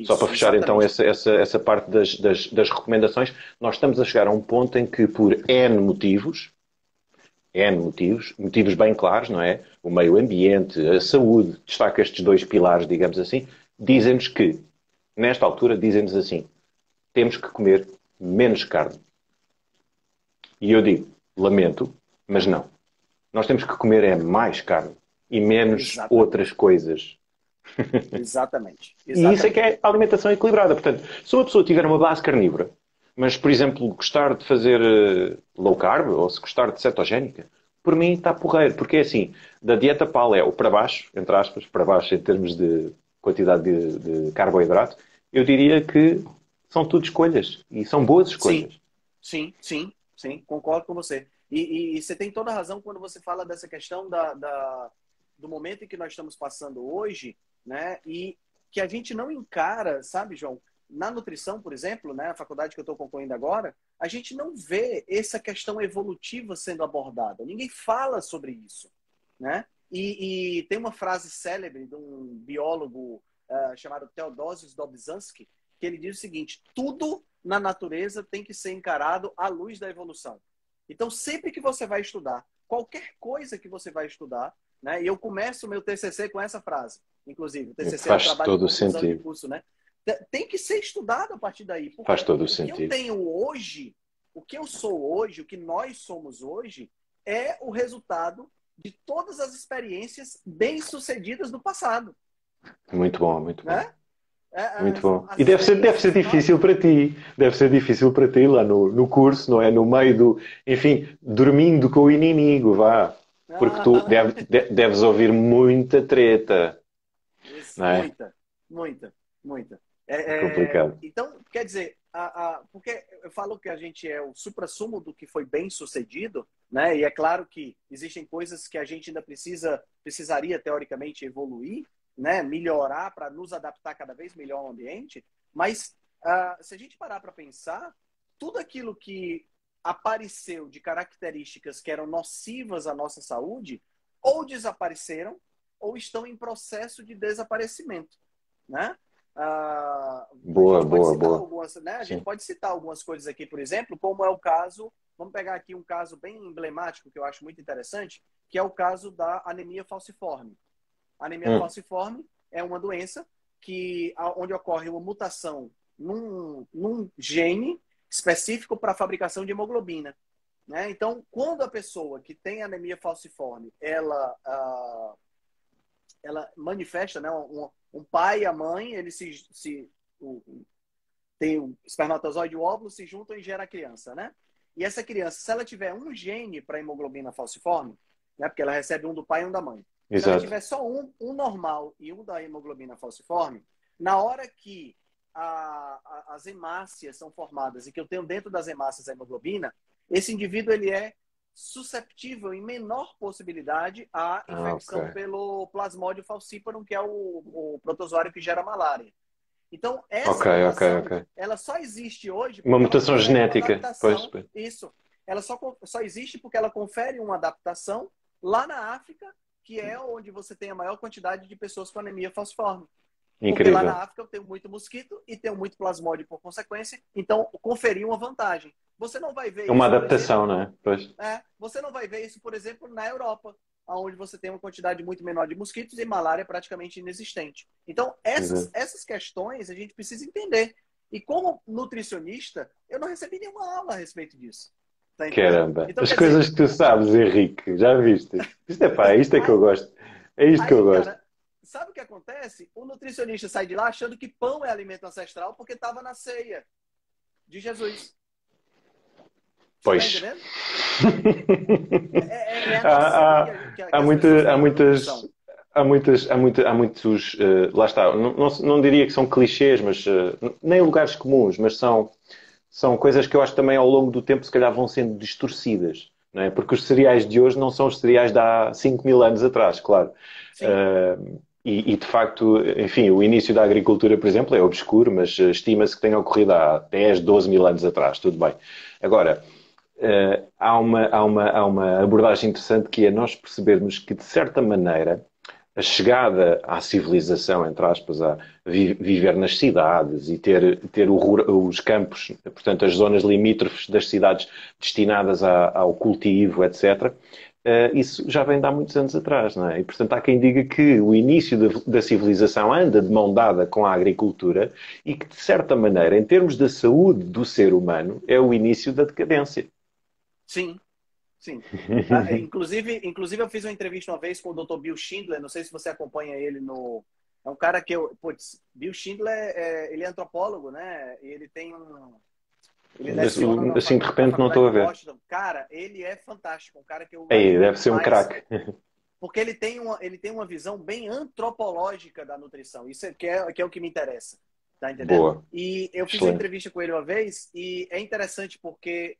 Speaker 3: Só para
Speaker 2: Isso,
Speaker 3: fechar então
Speaker 2: exatamente.
Speaker 3: essa parte das recomendações, nós estamos a chegar a um ponto em que, por N motivos, motivos bem claros, não é? O meio ambiente, a saúde, destaca estes dois pilares, digamos assim, dizem-nos que, nesta altura, dizem-nos assim, temos que comer menos carne. E eu digo, lamento, mas não. Nós temos que comer é mais carne e menos outras
Speaker 2: Exatamente.
Speaker 3: coisas.
Speaker 2: Exatamente.
Speaker 3: E isso é que
Speaker 2: Exatamente.
Speaker 3: é a alimentação equilibrada. Portanto, se uma pessoa tiver uma base carnívora, mas, por exemplo, gostar de fazer low carb, ou se gostar de cetogénica, por mim está porreiro. Porque é assim, da dieta paleo para baixo, entre aspas, para baixo em termos de quantidade de carboidrato, eu diria que são tudo escolhas. E são boas
Speaker 2: Sim,
Speaker 3: escolhas.
Speaker 2: sim, sim, sim, concordo com você. E você tem toda a razão quando você fala dessa questão do momento em que nós estamos passando hoje, né? E que a gente não encara, sabe, João? Na nutrição, por exemplo, né, a faculdade que eu estou concluindo agora, a gente não vê essa questão evolutiva sendo abordada. Ninguém fala sobre isso, né? E tem uma frase célebre de um biólogo chamado Theodosius Dobzhansky, que ele diz o seguinte: tudo na natureza tem que ser encarado à luz da evolução. Então, sempre que você vai estudar, qualquer coisa que você vai estudar, né? E eu começo o meu TCC com essa frase. Inclusive, o TCC é um
Speaker 3: Faz
Speaker 2: trabalho de
Speaker 3: todo o
Speaker 2: conclusão de
Speaker 3: sentido.
Speaker 2: curso, né? Tem que ser estudado a partir daí,
Speaker 3: Faz
Speaker 2: porque
Speaker 3: todo o
Speaker 2: o que eu
Speaker 3: sentido.
Speaker 2: tenho hoje, o que eu sou hoje, o que nós somos hoje, é o resultado de todas as experiências bem-sucedidas do passado,
Speaker 3: Muito bom, muito bom.
Speaker 2: né?
Speaker 3: Muito bom. E
Speaker 2: As
Speaker 3: deve ser
Speaker 2: experiências que nós...
Speaker 3: difícil para ti. Deve ser difícil para ti lá no curso, não é? No meio do, enfim, dormindo com o inimigo, vá. Porque tu deves ouvir muita treta, não é?
Speaker 2: Muita, muita, muita.
Speaker 3: É complicado.
Speaker 2: Então, quer dizer, porque eu falo que a gente é o suprassumo do que foi bem sucedido, né? E é claro que existem coisas que a gente ainda precisaria teoricamente evoluir, né? Melhorar para nos adaptar cada vez melhor ao ambiente. Mas se a gente parar para pensar, tudo aquilo que apareceu de características que eram nocivas à nossa saúde, ou desapareceram, ou estão em processo de desaparecimento, né? A
Speaker 3: Boa,
Speaker 2: gente pode
Speaker 3: boa,
Speaker 2: citar
Speaker 3: boa.
Speaker 2: algumas, né? A gente
Speaker 3: Sim.
Speaker 2: pode citar algumas coisas aqui, por exemplo, como é o caso, vamos pegar aqui um caso bem emblemático que eu acho muito interessante, que é o caso da anemia falciforme. A anemia
Speaker 3: Hum,
Speaker 2: falciforme é uma doença onde ocorre uma mutação num gene específico para a fabricação de hemoglobina, né? Então, quando a pessoa que tem anemia falciforme, ela manifesta, né? Um pai e a mãe, eles tem o espermatozoide e o óvulo, se juntam e gera a criança, né? E essa criança, se ela tiver um gene para hemoglobina falciforme, né? Porque ela recebe um do pai e um da mãe. Se ela
Speaker 3: exato.
Speaker 2: tiver só um normal e um da hemoglobina falciforme, na hora que as hemácias são formadas e que eu tenho dentro das hemácias a hemoglobina, esse indivíduo ele é susceptível em menor possibilidade à
Speaker 3: Ah,
Speaker 2: infecção
Speaker 3: ok.
Speaker 2: pelo Plasmodium falciparum, que é o protozoário que gera malária. Então,
Speaker 3: Ok,
Speaker 2: essa
Speaker 3: ok, ok.
Speaker 2: mutação, ela só existe hoje
Speaker 3: Uma
Speaker 2: porque ela
Speaker 3: mutação
Speaker 2: confere uma
Speaker 3: genética. Pois,
Speaker 2: adaptação.
Speaker 3: pois.
Speaker 2: Isso. Ela só existe porque ela confere uma adaptação lá na África, que é onde você tem a maior quantidade de pessoas com anemia falciforme. Porque lá na
Speaker 3: Incrível.
Speaker 2: África eu tenho muito mosquito e tenho muito plasmódio por consequência, então conferi uma vantagem. Você não vai ver
Speaker 3: É uma
Speaker 2: isso, por
Speaker 3: adaptação,
Speaker 2: exemplo,
Speaker 3: não é? Pois.
Speaker 2: você não vai ver isso, por exemplo, na Europa, onde você tem uma quantidade muito menor de mosquitos e malária praticamente inexistente. Então,
Speaker 3: Exato.
Speaker 2: essas questões a gente precisa entender. E como nutricionista, eu não recebi nenhuma aula a respeito disso. Tá entendendo?
Speaker 3: Caramba.
Speaker 2: Então,
Speaker 3: As
Speaker 2: quer dizer,
Speaker 3: coisas que tu sabes, Henrique, já viste? Isto é pá, isto é que eu
Speaker 2: aí,
Speaker 3: gosto. É isto que eu
Speaker 2: aí,
Speaker 3: gosto.
Speaker 2: cara, sabe o que acontece? O nutricionista sai de lá achando que pão é alimento ancestral porque estava na ceia de Jesus. Você tá
Speaker 3: Pois.
Speaker 2: entendendo? a noção que
Speaker 3: há
Speaker 2: as pessoas
Speaker 3: muita, há
Speaker 2: têm da
Speaker 3: muitas,
Speaker 2: nutrição.
Speaker 3: há muitos, lá está, não diria que são clichês, mas nem lugares comuns, mas são coisas que eu acho que também ao longo do tempo se calhar vão sendo distorcidas, não é? Porque os cereais de hoje não são os cereais de há 5.000 anos atrás, claro.
Speaker 2: Sim,
Speaker 3: De facto, enfim, o início da agricultura, por exemplo, é obscuro, mas estima-se que tenha ocorrido há 10, 12 mil anos atrás, tudo bem. Agora, há uma abordagem interessante que é nós percebermos que, de certa maneira, a chegada à civilização, entre aspas, a viver nas cidades e ter os campos, portanto, as zonas limítrofes das cidades destinadas ao cultivo, etc., isso já vem de há muitos anos atrás, não é? E, portanto, há quem diga que o início da civilização anda de mão dada com a agricultura e que, de certa maneira, em termos da saúde do ser humano, é o início da decadência.
Speaker 2: sim, sim. Inclusive, eu fiz uma entrevista uma vez com o Dr. Bill Schindler, não sei se você acompanha ele no... É um cara que eu... Putz, Bill Schindler, ele é antropólogo, né? E ele tem um... Ele
Speaker 3: Mas,
Speaker 2: leciona
Speaker 3: assim, de
Speaker 2: na
Speaker 3: repente, não
Speaker 2: faculdade
Speaker 3: estou
Speaker 2: de
Speaker 3: a ver.
Speaker 2: Washington. Cara, ele é fantástico, um cara que eu
Speaker 3: Aí,
Speaker 2: admiro
Speaker 3: deve ser um
Speaker 2: demais,
Speaker 3: craque.
Speaker 2: porque ele tem uma visão bem antropológica da nutrição. Isso que é o que me interessa, tá entendendo?
Speaker 3: Boa.
Speaker 2: E eu fiz uma
Speaker 3: Excelente.
Speaker 2: entrevista com ele uma vez e é interessante porque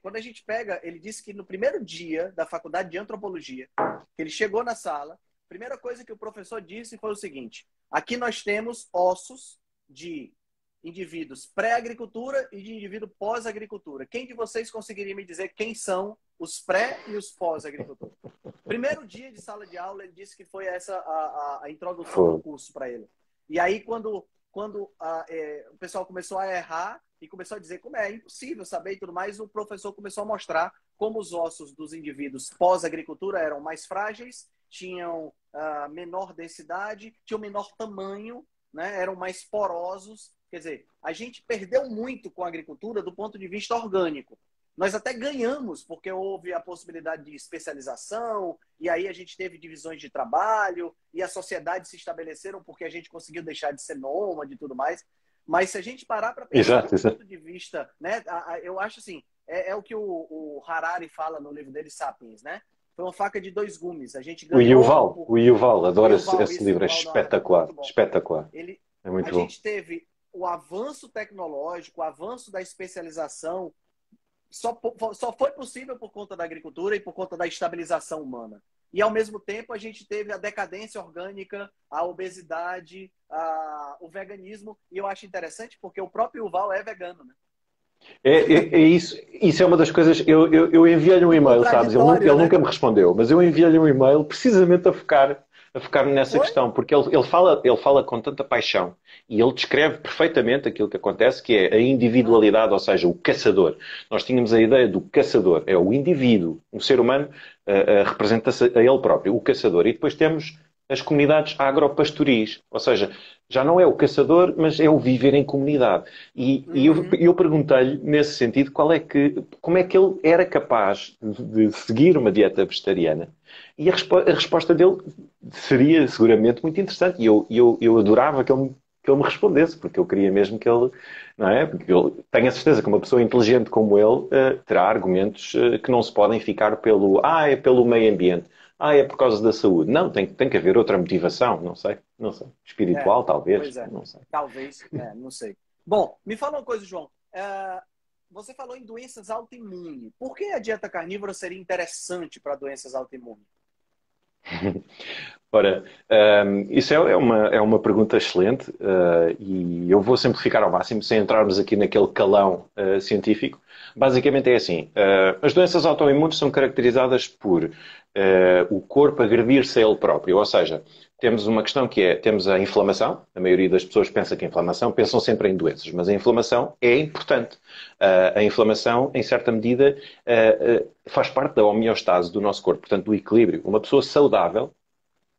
Speaker 2: quando a gente pega, ele disse que no primeiro dia da faculdade de antropologia, que ele chegou na sala, a primeira coisa que o professor disse foi o seguinte: aqui nós temos ossos de indivíduos pré-agricultura e de indivíduo pós-agricultura. Quem de vocês conseguiria me dizer quem são os pré e os pós-agricultura? Primeiro dia de sala de aula, ele disse que foi essa a introdução do
Speaker 3: Foi.
Speaker 2: curso para ele. E aí, quando o pessoal começou a errar e começou a dizer como é impossível saber e tudo mais, o professor começou a mostrar como os ossos dos indivíduos pós-agricultura eram mais frágeis, tinham menor densidade, tinham menor tamanho, né, eram mais porosos. Quer dizer, a gente perdeu muito com a agricultura do ponto de vista orgânico. Nós até ganhamos, porque houve a possibilidade de especialização, e aí a gente teve divisões de trabalho, e as sociedades se estabeleceram porque a gente conseguiu deixar de ser nômade e tudo mais. Mas se a gente parar para pensar
Speaker 3: Exato,
Speaker 2: do
Speaker 3: exato.
Speaker 2: ponto de vista, né, eu acho assim, é o que o Harari fala no livro dele, Sapiens, né? Foi uma faca de dois gumes. A gente ganhou
Speaker 3: O Yuval,
Speaker 2: o
Speaker 3: adoro
Speaker 2: Yuval,
Speaker 3: esse livro, é
Speaker 2: Yuval Noah Harari,
Speaker 3: espetacular,
Speaker 2: muito bom.
Speaker 3: espetacular,
Speaker 2: Ele,
Speaker 3: é
Speaker 2: a
Speaker 3: muito bom.
Speaker 2: gente teve o avanço tecnológico, o avanço da especialização, só foi possível por conta da agricultura e por conta da estabilização humana. E, ao mesmo tempo, a gente teve a decadência orgânica, a obesidade, o veganismo. E eu acho interessante porque o próprio Yuval é vegano, né?
Speaker 3: É isso, isso é uma das coisas. Eu enviei-lhe um
Speaker 2: Que
Speaker 3: e-mail, sabes?
Speaker 2: contraditório,
Speaker 3: Ele
Speaker 2: né?
Speaker 3: nunca me respondeu, mas eu enviei-lhe um e-mail precisamente a focar nessa
Speaker 2: Foi?
Speaker 3: questão, porque ele fala com tanta paixão e ele descreve perfeitamente aquilo que acontece, que é a
Speaker 2: Ah,
Speaker 3: individualidade, ou seja, o caçador. Nós tínhamos a ideia do caçador, é o indivíduo, o ser humano representa-se a ele próprio, o caçador. E depois temos as comunidades agropastoris, ou seja, já não é o caçador, mas é o viver em comunidade. E eu perguntei-lhe, nesse sentido, como é que ele era capaz de seguir uma dieta vegetariana. E a resposta dele seria seguramente muito interessante. E eu adorava que ele me respondesse, porque eu queria mesmo que ele, não é? Porque eu tenho a certeza que uma pessoa inteligente como ele terá argumentos que não se podem ficar é pelo meio ambiente. É por causa da saúde. Não, tem que haver outra motivação, não sei. Espiritual, talvez,
Speaker 2: pois é.
Speaker 3: não sei.
Speaker 2: Talvez, não sei. Bom, me fala uma coisa, João. Você falou em doenças autoimunes. Por que a dieta carnívora seria interessante para doenças autoimunes?
Speaker 3: Ora, isso é uma pergunta excelente e eu vou simplificar ao máximo, sem entrarmos aqui naquele calão científico. Basicamente é assim, as doenças autoimunes são caracterizadas por o corpo agredir-se a ele próprio, ou seja, temos uma questão que temos a inflamação, a maioria das pessoas pensa que a inflamação, pensam sempre em doenças, mas a inflamação é importante. A inflamação, em certa medida, faz parte da homeostase do nosso corpo, portanto, do equilíbrio. Uma pessoa saudável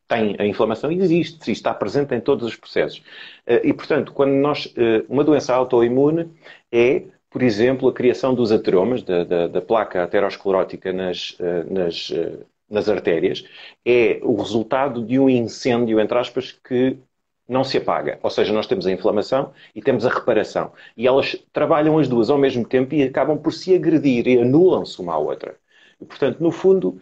Speaker 3: tem a inflamação, existe, está presente em todos os processos. E, portanto, uma doença autoimune é, por exemplo, a criação dos ateromas, da placa aterosclerótica nas artérias, é o resultado de um incêndio, entre aspas, que não se apaga. Ou seja, nós temos a inflamação e temos a reparação. E elas trabalham as duas ao mesmo tempo e acabam por se agredir e anulam-se uma à outra. E, portanto, no fundo,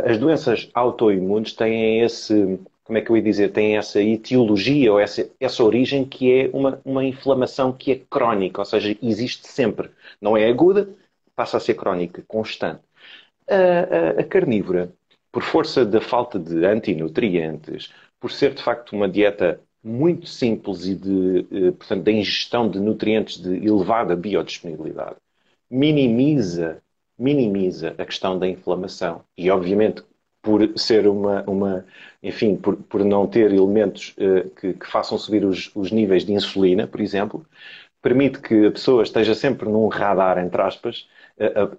Speaker 3: as doenças autoimunes têm esse, como é que eu ia dizer, têm essa etiologia ou essa origem que é uma inflamação que é crónica, ou seja, existe sempre. Não é aguda, passa a ser crónica, constante. A carnívora, por força da falta de antinutrientes, por ser de facto uma dieta muito simples e portanto, da ingestão de nutrientes de elevada biodisponibilidade, minimiza, minimiza a questão da inflamação. E, obviamente, por ser enfim, por não ter elementos que façam subir os níveis de insulina, por exemplo, permite que a pessoa esteja sempre num radar, entre aspas,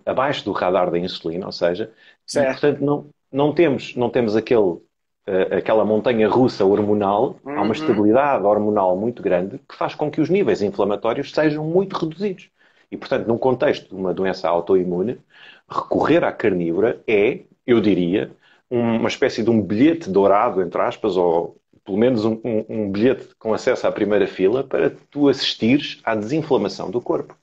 Speaker 3: abaixo do radar da insulina, ou seja, e
Speaker 2: Certo.
Speaker 3: portanto não temos aquela montanha russa hormonal, há uma
Speaker 2: Uhum.
Speaker 3: estabilidade hormonal muito grande que faz com que os níveis inflamatórios sejam muito reduzidos. E portanto, num contexto de uma doença autoimune, recorrer à carnívora é, eu diria, uma espécie de um bilhete dourado, entre aspas, ou pelo menos um bilhete com acesso à primeira fila para tu assistires à desinflamação do corpo.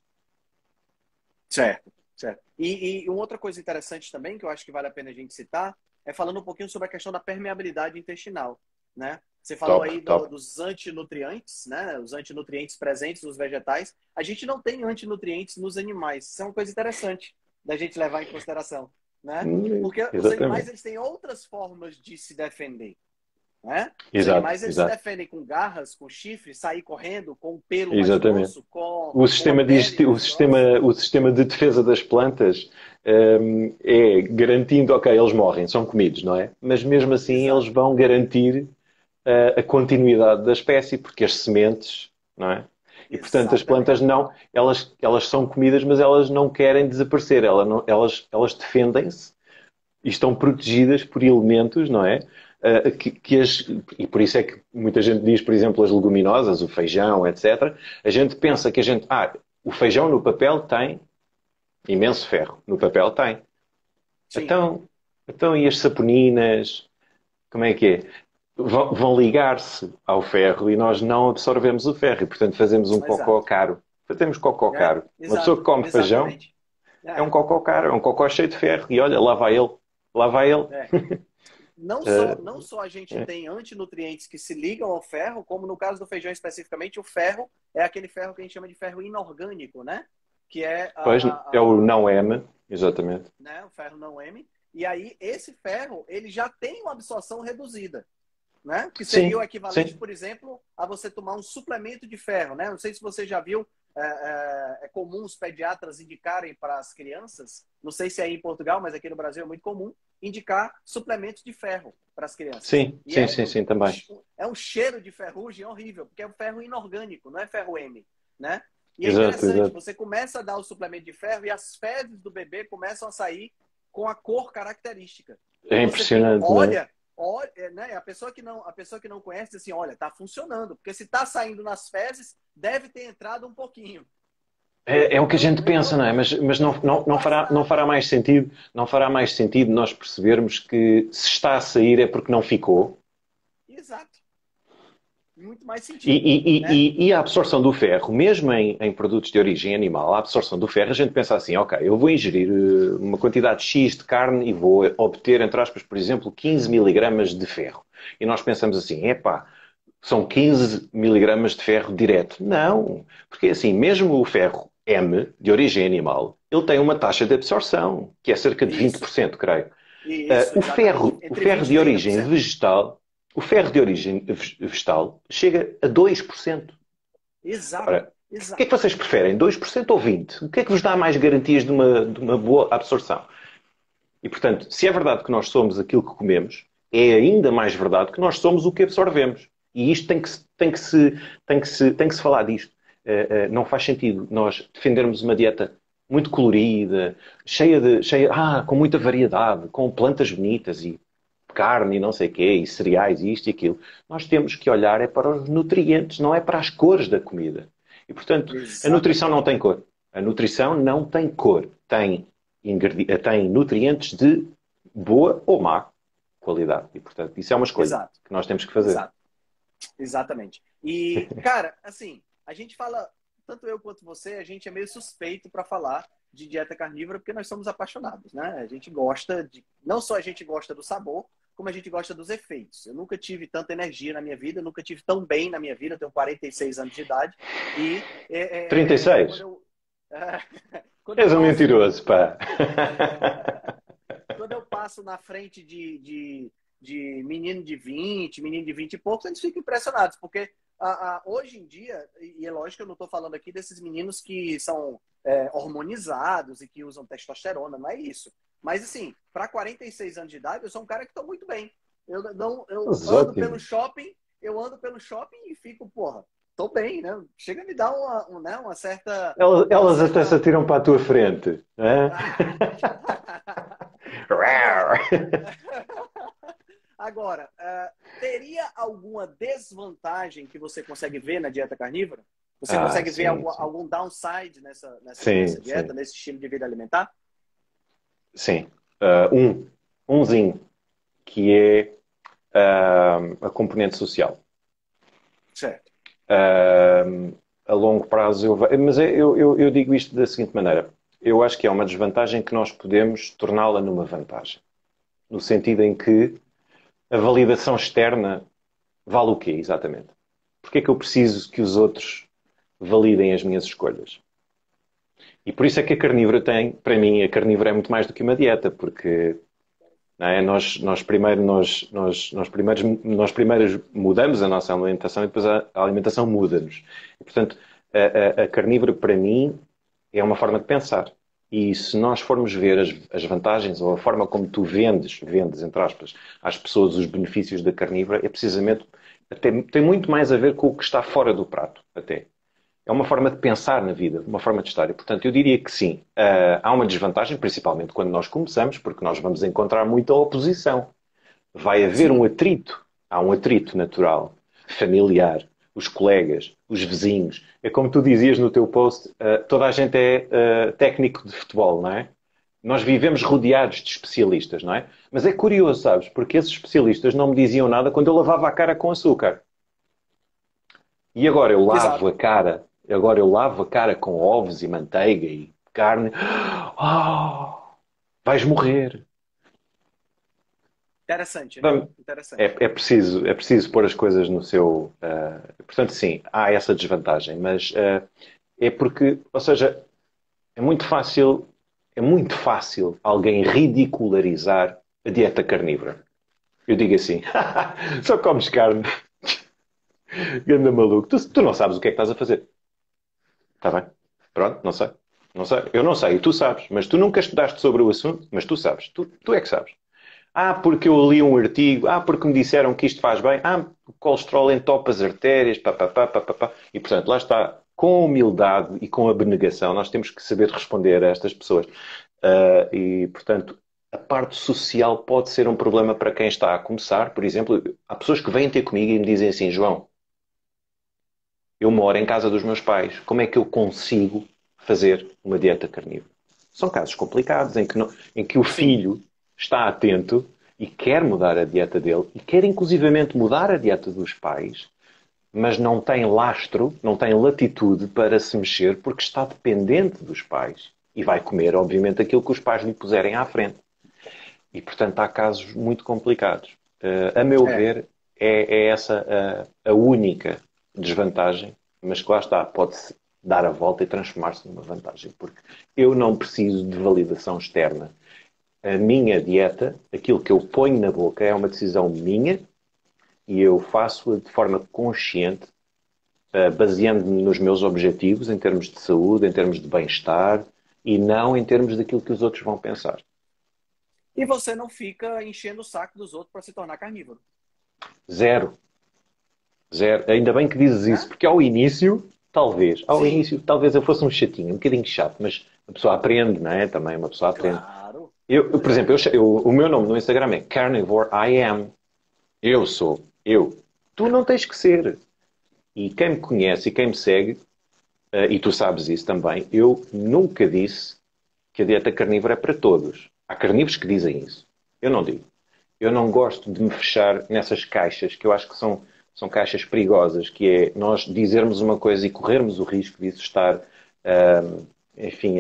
Speaker 2: Certo, certo. E uma outra coisa interessante também, que eu acho que vale a pena a gente citar, é falando um pouquinho sobre a questão da permeabilidade intestinal, né? Você falou
Speaker 3: Top,
Speaker 2: aí
Speaker 3: top.
Speaker 2: dos antinutrientes, né? Os antinutrientes presentes nos vegetais. A gente não tem antinutrientes nos animais. Isso é uma coisa interessante da gente levar em consideração, né? Porque os animais
Speaker 3: Exatamente.
Speaker 2: eles têm outras formas de se defender, né? Os
Speaker 3: Exato,
Speaker 2: animais eles se
Speaker 3: exato.
Speaker 2: defendem com garras, com chifres, sair correndo, com um pelo mais
Speaker 3: Exatamente.
Speaker 2: grosso, com
Speaker 3: O
Speaker 2: uma
Speaker 3: sistema,
Speaker 2: pele
Speaker 3: o
Speaker 2: mais
Speaker 3: sistema,
Speaker 2: grossa.
Speaker 3: o sistema de defesa das plantas é garantindo, ok, eles morrem, são comidos, não é? Mas mesmo assim eles
Speaker 2: Exato.
Speaker 3: vão garantir a continuidade da espécie, porque as sementes, não é? E portanto as plantas
Speaker 2: Exatamente.
Speaker 3: não, elas são comidas, mas elas não querem desaparecer, elas defendem-se e estão protegidas por elementos, não é? E por isso é que muita gente diz, por exemplo, as leguminosas, o feijão, etc. A gente pensa que o feijão no papel tem imenso ferro. No papel tem.
Speaker 2: Sim,
Speaker 3: Então e as saponinas? Como é que é? Vão ligar-se ao ferro e nós não absorvemos o ferro e, portanto, fazemos um cocó
Speaker 2: exato.
Speaker 3: caro. Fazemos cocó
Speaker 2: É,
Speaker 3: caro. Uma pessoa
Speaker 2: exato,
Speaker 3: que come feijão
Speaker 2: exatamente.
Speaker 3: é um
Speaker 2: É,
Speaker 3: cocó caro, é um cocó cheio de ferro. E olha, lá vai ele. Lá vai ele.
Speaker 2: é. Não só a gente
Speaker 3: É.
Speaker 2: tem antinutrientes que se ligam ao ferro, como no caso do feijão especificamente, o ferro é aquele ferro que a gente chama de ferro inorgânico, né? Que é
Speaker 3: Pois é o não M, exatamente.
Speaker 2: né, o ferro não M. E aí, esse ferro, ele já tem uma absorção reduzida, né? Que seria o
Speaker 3: Sim,
Speaker 2: equivalente,
Speaker 3: sim.
Speaker 2: por exemplo, a você tomar um suplemento de ferro, né? Não sei se você já viu, é comum os pediatras indicarem para as crianças, não sei se é aí em Portugal, mas aqui no Brasil é muito comum, indicar suplementos de ferro para as crianças.
Speaker 3: Sim,
Speaker 2: E
Speaker 3: sim, sim, sim, também.
Speaker 2: é um cheiro de ferrugem horrível, porque é um ferro inorgânico, não é ferro M, né? E é
Speaker 3: Exato,
Speaker 2: interessante,
Speaker 3: exato.
Speaker 2: você começa a dar o suplemento de ferro e as fezes do bebê começam a sair com a cor característica.
Speaker 3: É
Speaker 2: E você fica,
Speaker 3: impressionante, não é?
Speaker 2: olha, né? A pessoa que não conhece diz assim, olha, tá funcionando, porque se tá saindo nas fezes, deve ter entrado um pouquinho.
Speaker 3: É o que a
Speaker 2: Não,
Speaker 3: gente
Speaker 2: não entrou,
Speaker 3: pensa, não é? Mas
Speaker 2: entrou
Speaker 3: fará,
Speaker 2: quase
Speaker 3: não
Speaker 2: nada.
Speaker 3: fará mais sentido, não fará mais sentido nós percebermos que se está a sair é porque não ficou.
Speaker 2: Exato. Muito mais
Speaker 3: E,
Speaker 2: sentido,
Speaker 3: e-
Speaker 2: né?
Speaker 3: e a absorção do ferro, mesmo em produtos de origem animal, a absorção do ferro, a gente pensa assim, ok, eu vou ingerir uma quantidade X de carne e vou obter, entre aspas, por exemplo, 15 miligramas de ferro. E nós pensamos assim, epá, são 15 miligramas de ferro direto. Não, porque assim, mesmo o ferro M, de origem animal, ele tem uma taxa de absorção, que é cerca de
Speaker 2: Isso,
Speaker 3: 20%, creio.
Speaker 2: isso,
Speaker 3: O
Speaker 2: exatamente.
Speaker 3: ferro, o
Speaker 2: Entre
Speaker 3: ferro
Speaker 2: 20 e
Speaker 3: de origem
Speaker 2: 30%.
Speaker 3: vegetal, o ferro de origem vegetal chega a 2%.
Speaker 2: Exato,
Speaker 3: Ora, o que é
Speaker 2: exato.
Speaker 3: que vocês preferem? 2% ou 20%? O que é que vos dá mais garantias de uma boa absorção? E, portanto, se é verdade que nós somos aquilo que comemos, é ainda mais verdade que nós somos o que absorvemos. E isto tem que se falar disto. Não faz sentido nós defendermos uma dieta muito colorida, com muita variedade, com plantas bonitas e carne e não sei o quê, e cereais e isto e aquilo. Nós temos que olhar é para os nutrientes, não é para as cores da comida. E, portanto, a nutrição não
Speaker 2: Exatamente.
Speaker 3: tem cor. A nutrição não tem cor. Tem nutrientes de boa ou má qualidade. E, portanto, isso é uma escolha
Speaker 2: Exato,
Speaker 3: que nós temos que fazer.
Speaker 2: exato. Exatamente. E, cara, assim, a gente fala, tanto eu quanto você, a gente é meio suspeito para falar de dieta carnívora porque nós somos apaixonados, né? A gente gosta de... Não só a gente gosta do sabor, como a gente gosta dos efeitos. Eu nunca tive tanta energia na minha vida, nunca tive tão bem na minha vida. Eu tenho 46 anos de idade e...
Speaker 3: 36?
Speaker 2: Quando eu, quando eu
Speaker 3: És um
Speaker 2: passo,
Speaker 3: mentiroso, pá.
Speaker 2: quando eu passo na frente de menino de 20, menino de 20 e poucos, eles ficam impressionados, porque hoje em dia, e é lógico que eu não estou falando aqui desses meninos que são hormonizados e que usam testosterona, não é isso. Mas assim, para 46 anos de idade, eu sou um cara que estou muito bem. Eu ando pelo shopping, e fico, porra, tô bem, né? Chega a me dar uma certa...
Speaker 3: Elas até se atiram para a tua frente. Né?
Speaker 2: Agora, teria alguma desvantagem que você consegue ver na dieta carnívora? Você consegue ver algum downside nessa dieta, nesse estilo de vida alimentar?
Speaker 3: Sim. Umzinho, que é a componente social.
Speaker 2: Certo.
Speaker 3: A longo prazo, mas eu digo isto da seguinte maneira. Eu acho que é uma desvantagem que nós podemos torná-la numa vantagem. No sentido em que a validação externa vale o quê, exatamente? Porque é que eu preciso que os outros validem as minhas escolhas? E por isso é que a carnívora tem, para mim, a carnívora é muito mais do que uma dieta, porque não é? Nós primeiro mudamos a nossa alimentação e depois a alimentação muda-nos. E, portanto, a carnívora, para mim, é uma forma de pensar. E se nós formos ver as vantagens ou a forma como tu vendes, entre aspas, às pessoas os benefícios da carnívora, é precisamente, tem muito mais a ver com o que está fora do prato, até. É uma forma de pensar na vida, uma forma de estar. E, portanto, eu diria que sim. Há uma desvantagem, principalmente quando nós começamos, porque nós vamos encontrar muita oposição. Vai haver um atrito. Há um atrito natural, familiar, os colegas, os vizinhos. É como tu dizias no teu post, toda a gente é técnico de futebol, não é? Nós vivemos rodeados de especialistas, não é? Mas é curioso, sabes? Porque esses especialistas não me diziam nada quando eu lavava a cara com açúcar. E agora eu lavo a cara... Agora eu lavo a cara com ovos e manteiga e carne. Vais morrer.
Speaker 2: Interessante, né? Interessante.
Speaker 3: É preciso pôr as coisas no seu... portanto, sim, há essa desvantagem. Mas é porque, ou seja, é muito fácil alguém ridicularizar a dieta carnívora. Eu digo assim, só comes carne. Ganda maluco. Tu não sabes o que é que estás a fazer. Está bem? Pronto, não sei. Eu não sei, e tu sabes. Mas tu nunca estudaste sobre o assunto, mas tu sabes. Tu é que sabes. Porque eu li um artigo. Porque me disseram que isto faz bem. O colesterol entope as artérias. E, portanto, lá está. Com humildade e com abnegação, nós temos que saber responder a estas pessoas. E, portanto, a parte social pode ser um problema para quem está a começar. Por exemplo, há pessoas que vêm ter comigo e me dizem assim, João, eu moro em casa dos meus pais. Como é que eu consigo fazer uma dieta carnívora? São casos complicados em que o filho está atento e quer mudar a dieta dele e quer inclusivamente mudar a dieta dos pais, mas não tem lastro, não tem latitude para se mexer porque está dependente dos pais e vai comer, obviamente, aquilo que os pais lhe puserem à frente. E, portanto, há casos muito complicados. A meu ver, é essa a única desvantagem, mas que lá está, pode-se dar a volta e transformar-se numa vantagem, porque eu não preciso de validação externa. A minha dieta, aquilo que eu ponho na boca, é uma decisão minha e eu faço-a de forma consciente, baseando-me nos meus objetivos em termos de saúde, em termos de bem-estar e não em termos daquilo que os outros vão pensar.
Speaker 2: E você não fica enchendo o saco dos outros para se tornar carnívoro?
Speaker 3: Zero. Ainda bem que dizes isso, porque ao início, talvez eu fosse um chatinho, um bocadinho chato, mas a pessoa aprende, não é? Também uma pessoa aprende.
Speaker 2: Claro.
Speaker 3: Por exemplo, o meu nome no Instagram é Carnivore I Am. Eu sou. Tu não tens que ser. E quem me conhece e quem me segue, e tu sabes isso também, eu nunca disse que a dieta carnívora é para todos. Há carnívoros que dizem isso. Eu não digo. Eu não gosto de me fechar nessas caixas, que eu acho que são caixas perigosas, que é nós dizermos uma coisa e corrermos o risco disso estar enfim,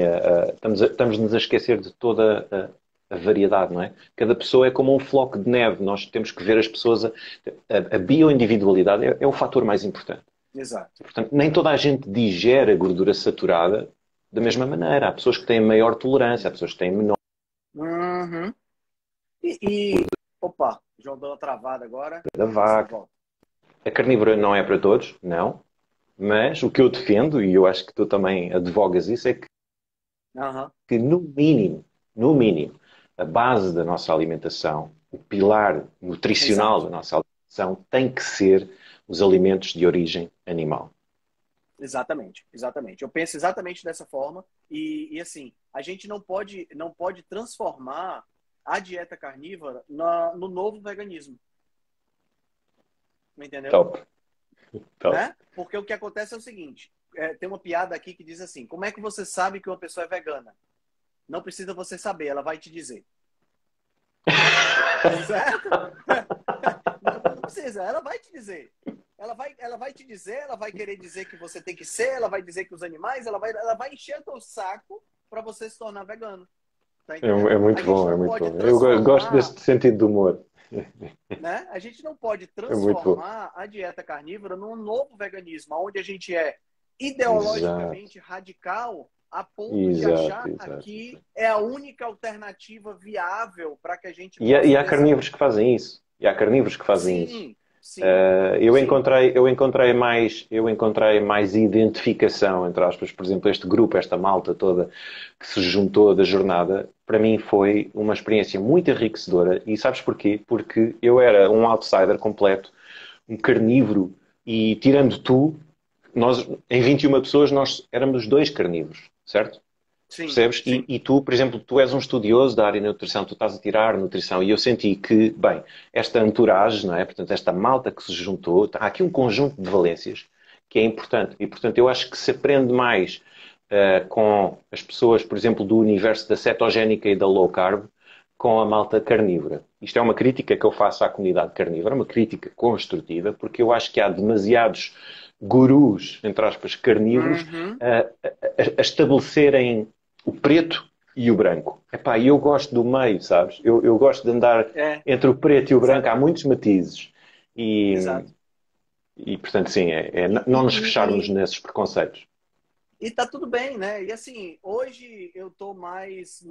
Speaker 3: estamos-nos a esquecer de toda a variedade, não é? Cada pessoa é como um floco de neve. Nós temos que ver as pessoas. A bioindividualidade é o fator mais importante.
Speaker 2: Exato.
Speaker 3: Portanto, nem toda a gente digere a gordura saturada da mesma maneira. Há pessoas que têm maior tolerância, há pessoas que têm menor.
Speaker 2: Uhum. Opa, João deu uma travada agora.
Speaker 3: Da vaca. A carnívora não é para todos, não. Mas o que eu defendo, e eu acho que tu também advogas isso, é que no mínimo, a base da nossa alimentação, o pilar nutricional da nossa alimentação, tem que ser os alimentos de origem animal.
Speaker 2: Exatamente, exatamente. Eu penso exatamente dessa forma e assim, a gente não pode transformar a dieta carnívora no novo veganismo. Entendeu?
Speaker 3: Top.
Speaker 2: Né? Porque o que acontece é o seguinte, tem uma piada aqui que diz assim, como é que você sabe que uma pessoa é vegana? Não precisa você saber, ela vai te dizer. Certo? Não precisa, ela vai te dizer. Ela vai te dizer, ela vai querer dizer que você tem que ser, ela vai dizer que os animais, ela vai encher o teu saco para você se tornar vegano. Tá
Speaker 3: é muito bom, é muito bom. Eu gosto deste sentido de humor.
Speaker 2: Né? A gente não pode transformar a dieta carnívora num novo veganismo, onde a gente é ideologicamente radical a ponto de achar que é a única alternativa viável para que a gente possa...
Speaker 3: E há carnívoros que fazem isso.
Speaker 2: Sim. Sim,
Speaker 3: eu encontrei mais identificação, entre aspas, por exemplo, este grupo, esta malta toda que se juntou da jornada, para mim foi uma experiência muito enriquecedora. E sabes porquê? Porque eu era um outsider completo, um carnívoro, e tirando tu, nós, em 21 pessoas, nós éramos 2 carnívoros, certo?
Speaker 2: Sim,
Speaker 3: percebes?
Speaker 2: sim.
Speaker 3: E tu, por exemplo, tu és um estudioso da área de nutrição, tu estás a tirar nutrição, e eu senti que, bem, esta entourage, não é? Portanto, esta malta que se juntou, há aqui um conjunto de valências que é importante. E, portanto, eu acho que se aprende mais com as pessoas, por exemplo, do universo da cetogénica e da low carb, com a malta carnívora. Isto é uma crítica que eu faço à comunidade carnívora, uma crítica construtiva, porque eu acho que há demasiados gurus, entre aspas, carnívoros, a estabelecerem o preto e o branco. Epá, eu gosto do meio, sabes? Eu gosto de andar entre o preto e o branco. Há muitos matizes. E portanto, sim, não nos fecharmos nesses preconceitos.
Speaker 2: E está tudo bem, né? E assim, hoje eu estou mais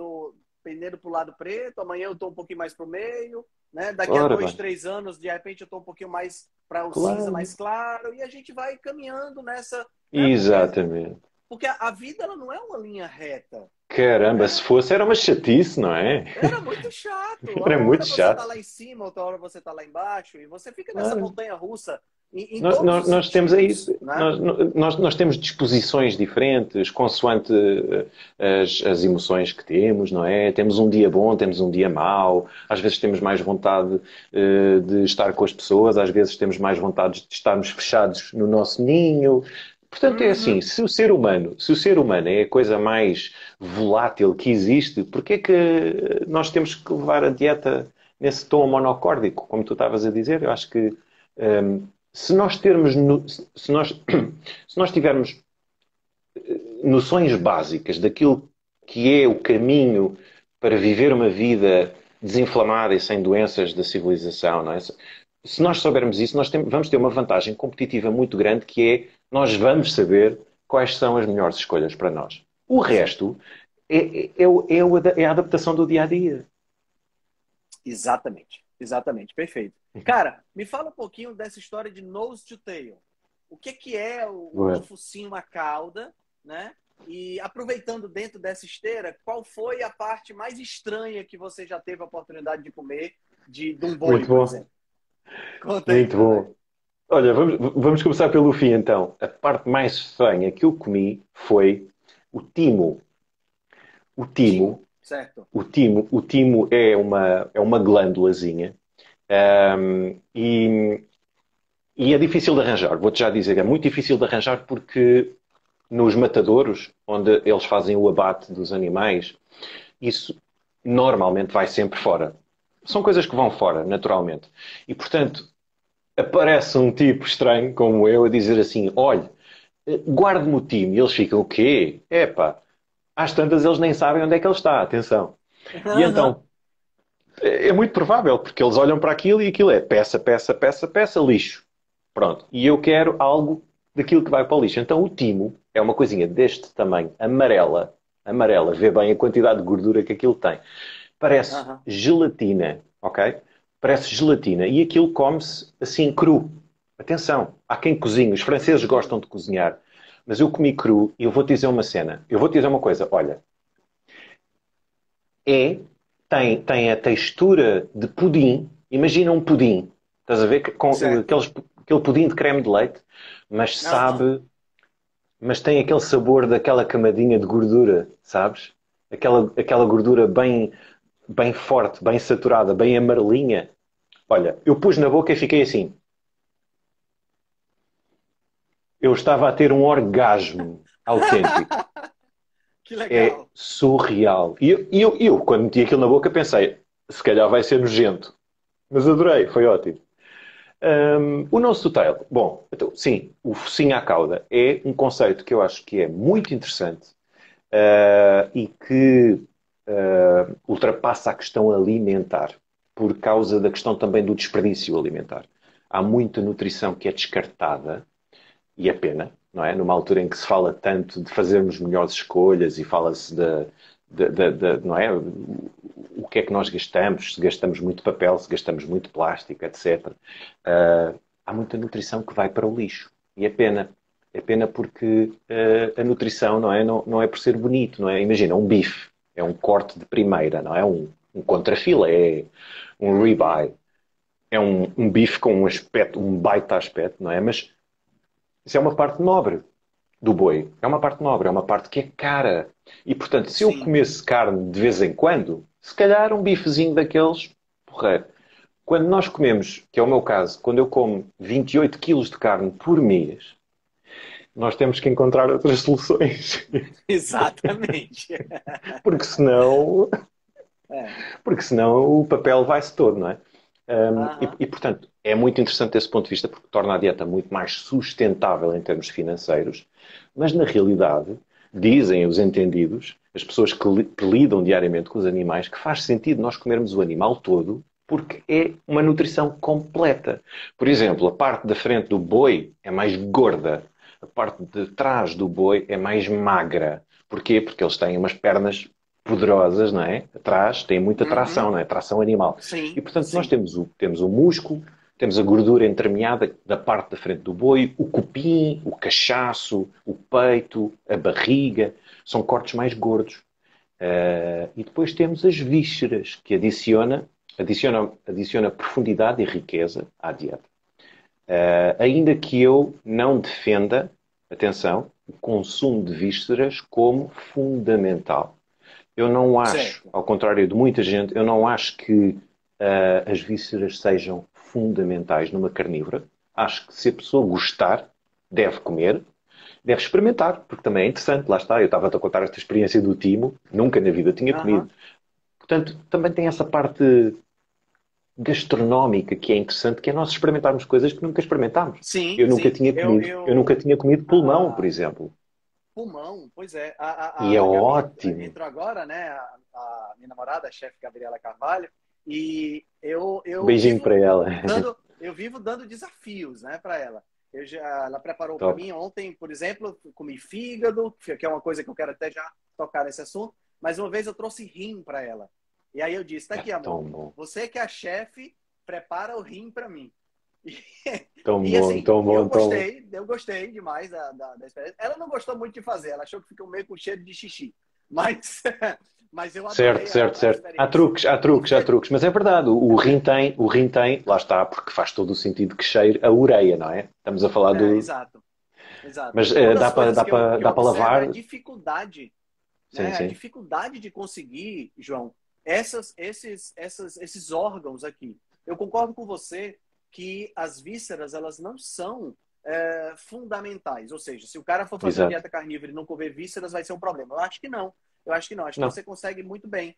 Speaker 2: pendendo para o lado preto, amanhã eu estou um pouquinho mais para o meio, né? Daqui a 2, 3 anos, de repente eu estou um pouquinho mais para o cinza mais claro, e a gente vai caminhando nessa... Né?
Speaker 3: Exatamente.
Speaker 2: Porque a vida ela não é uma linha reta.
Speaker 3: Caramba, se fosse era uma chatice, não é?
Speaker 2: Era muito chato.
Speaker 3: Era muito chato.
Speaker 2: Você está lá em cima, outra hora você está lá embaixo, e você fica nessa montanha russa.
Speaker 3: Nós temos isso. Né? Nós temos disposições diferentes consoante as emoções que temos, não é? Temos um dia bom, temos um dia mau. Às vezes temos mais vontade de estar com as pessoas, às vezes temos mais vontade de estarmos fechados no nosso ninho. Portanto, é assim, se o ser humano é a coisa mais volátil que existe, porquê é que nós temos que levar a dieta nesse tom monocórdico, como tu estavas a dizer? Eu acho que se nós tivermos noções básicas daquilo que é o caminho para viver uma vida desinflamada e sem doenças da civilização, não é? Se nós soubermos isso, vamos ter uma vantagem competitiva muito grande, que é nós vamos saber quais são as melhores escolhas para nós. O resto é a adaptação do dia a dia.
Speaker 2: Exatamente. Exatamente. Perfeito. Cara, me fala um pouquinho dessa história de nose to tail. O que é o focinho, a cauda, né? E aproveitando dentro dessa esteira, qual foi a parte mais estranha que você já teve a oportunidade de comer de um boi, por exemplo?
Speaker 3: Conta aí, muito bom. Olha, vamos começar pelo fim, então. A parte mais estranha que eu comi foi o timo. O timo,
Speaker 2: certo.
Speaker 3: O timo é uma glândulazinha e é difícil de arranjar. Vou-te já dizer, é muito difícil de arranjar porque nos matadouros, onde eles fazem o abate dos animais, isso normalmente vai sempre fora. São coisas que vão fora, naturalmente. E, portanto, aparece um tipo estranho, como eu, a dizer assim, olha, guarde-me o timo. E eles ficam, o quê? Epá, às tantas eles nem sabem onde é que ele está, atenção. E
Speaker 2: Aham.
Speaker 3: então, é muito provável, porque eles olham para aquilo e aquilo é peça, peça, peça, peça, lixo. Pronto. E eu quero algo daquilo que vai para o lixo. Então o timo é uma coisinha deste tamanho, amarela, amarela, vê bem a quantidade de gordura que aquilo tem. Parece
Speaker 2: Aham.
Speaker 3: gelatina, ok? Parece gelatina. E aquilo come-se assim cru. Atenção, há quem cozinhe. Os franceses gostam
Speaker 2: Hum.
Speaker 3: de cozinhar. Mas eu comi cru e eu vou-te dizer uma cena. Eu vou-te dizer uma coisa. Olha, é, tem a textura de pudim. Imagina um pudim. Estás a ver? Com
Speaker 2: Certo.
Speaker 3: aquele pudim de creme de leite. Mas
Speaker 2: Aham.
Speaker 3: sabe, mas tem aquele sabor daquela camadinha de gordura, sabes? Aquela gordura bem forte, bem saturada, bem amarelinha. Olha, eu pus na boca e fiquei assim. Eu estava a ter um orgasmo autêntico.
Speaker 2: Que
Speaker 3: É
Speaker 2: legal.
Speaker 3: surreal. E eu, quando meti aquilo na boca, pensei, se calhar vai ser nojento. Mas adorei, foi ótimo. O nosso tail. Bom, então, sim, o focinho à cauda é um conceito que eu acho que é muito interessante e que ultrapassa a questão alimentar, por causa da questão também do desperdício alimentar. Há muita nutrição que é descartada, e é pena, não é? Numa altura em que se fala tanto de fazermos melhores escolhas e fala-se não é? O que é que nós gastamos, se gastamos muito papel, se gastamos muito plástico, etc. Há muita nutrição que vai para o lixo. E é pena. É pena porque a nutrição não é, não é por ser bonito, não é? Imagina, um bife é um corte de primeira, não é? Um contrafilé, um
Speaker 2: Uhum.
Speaker 3: ribeye. É um bife com um aspecto, um baita aspecto, não é? Mas isso é uma parte nobre do boi. É uma parte nobre, é uma parte que é cara. E, portanto, se eu
Speaker 2: Sim.
Speaker 3: comesse carne de vez em quando, se calhar um bifezinho daqueles, porreiro. Quando nós comemos, que é o meu caso, quando eu como 28 quilos de carne por mês, nós temos que encontrar outras soluções.
Speaker 2: Exatamente.
Speaker 3: Porque senão,
Speaker 2: É.
Speaker 3: porque senão o papel vai-se todo, não é?
Speaker 2: Aham.
Speaker 3: Portanto, é muito interessante esse ponto de vista, porque torna a dieta muito mais sustentável em termos financeiros, mas na realidade, dizem os entendidos, as pessoas que lidam diariamente com os animais, que faz sentido nós comermos o animal todo, porque é uma nutrição completa. Por exemplo, a parte da frente do boi é mais gorda, a parte de trás do boi é mais magra. Porquê? Porque eles têm umas pernas poderosas, não é? Atrás, têm muita tração,
Speaker 2: Uhum.
Speaker 3: não é? Tração animal. E,
Speaker 2: Sim,
Speaker 3: portanto, nós
Speaker 2: sim.
Speaker 3: temos o músculo, temos a gordura entremeada da parte da frente do boi, o cupim, o cachaço, o peito, a barriga. São cortes mais gordos. E depois temos as vísceras, que adiciona profundidade e riqueza à dieta. Ainda que eu não defenda, atenção, o consumo de vísceras como fundamental. Eu não acho,
Speaker 2: Certo.
Speaker 3: ao contrário de muita gente, eu não acho que as vísceras sejam fundamentais numa carnívora. Acho que se a pessoa gostar, deve comer, deve experimentar, porque também é interessante. Lá está, eu estava-te a contar esta experiência do timo, nunca na vida tinha comido.
Speaker 2: Aham.
Speaker 3: Portanto, também tem essa parte gastronómica que é interessante, que é nós experimentarmos coisas que nunca experimentámos.
Speaker 2: Sim,
Speaker 3: Eu nunca
Speaker 2: sim.
Speaker 3: tinha comido, eu nunca tinha comido pulmão, por
Speaker 2: A,
Speaker 3: exemplo.
Speaker 2: pulmão, pois é.
Speaker 3: E é
Speaker 2: A Gabi
Speaker 3: ótimo.
Speaker 2: entrou agora, né? A minha namorada, a chefe Gabriela Carvalho, e
Speaker 3: Um beijinho para ela.
Speaker 2: eu vivo dando desafios, né, para ela. Ela preparou para
Speaker 3: Top.
Speaker 2: mim ontem, por exemplo, comi fígado, que é uma coisa que eu quero até já tocar nesse assunto, mas uma vez eu trouxe rim para ela. E aí eu disse, tá
Speaker 3: É
Speaker 2: aqui, amor,
Speaker 3: tão bom.
Speaker 2: você que é a chefe, prepara o rim para mim.
Speaker 3: Tão
Speaker 2: E
Speaker 3: bom,
Speaker 2: assim,
Speaker 3: tão bom, tão bom.
Speaker 2: eu gostei demais da experiência. Ela não gostou muito de fazer, ela achou que ficou meio com cheiro de xixi. Mas, mas eu
Speaker 3: Certo,
Speaker 2: adorei
Speaker 3: certo,
Speaker 2: a
Speaker 3: certo. Há
Speaker 2: experiência.
Speaker 3: truques, há
Speaker 2: E
Speaker 3: truques, há
Speaker 2: foi.
Speaker 3: truques. Mas é verdade, o rim tem, lá está, porque faz todo o sentido que cheire a ureia, não é? Estamos a falar
Speaker 2: É,
Speaker 3: do.
Speaker 2: exato, exato.
Speaker 3: Mas
Speaker 2: Uma
Speaker 3: dá
Speaker 2: das
Speaker 3: para
Speaker 2: coisas
Speaker 3: dá para
Speaker 2: que eu
Speaker 3: dá para
Speaker 2: observo é a
Speaker 3: lavar?
Speaker 2: dificuldade,
Speaker 3: Sim,
Speaker 2: né? A
Speaker 3: sim.
Speaker 2: dificuldade de conseguir, João, esses órgãos aqui. Eu concordo com você que as vísceras, elas não são fundamentais. Ou seja, se o cara for fazer uma
Speaker 3: Exato.
Speaker 2: dieta carnívora e não comer vísceras, vai ser um problema. Eu acho que não. Eu acho que não. Acho que
Speaker 3: Não.
Speaker 2: você consegue muito bem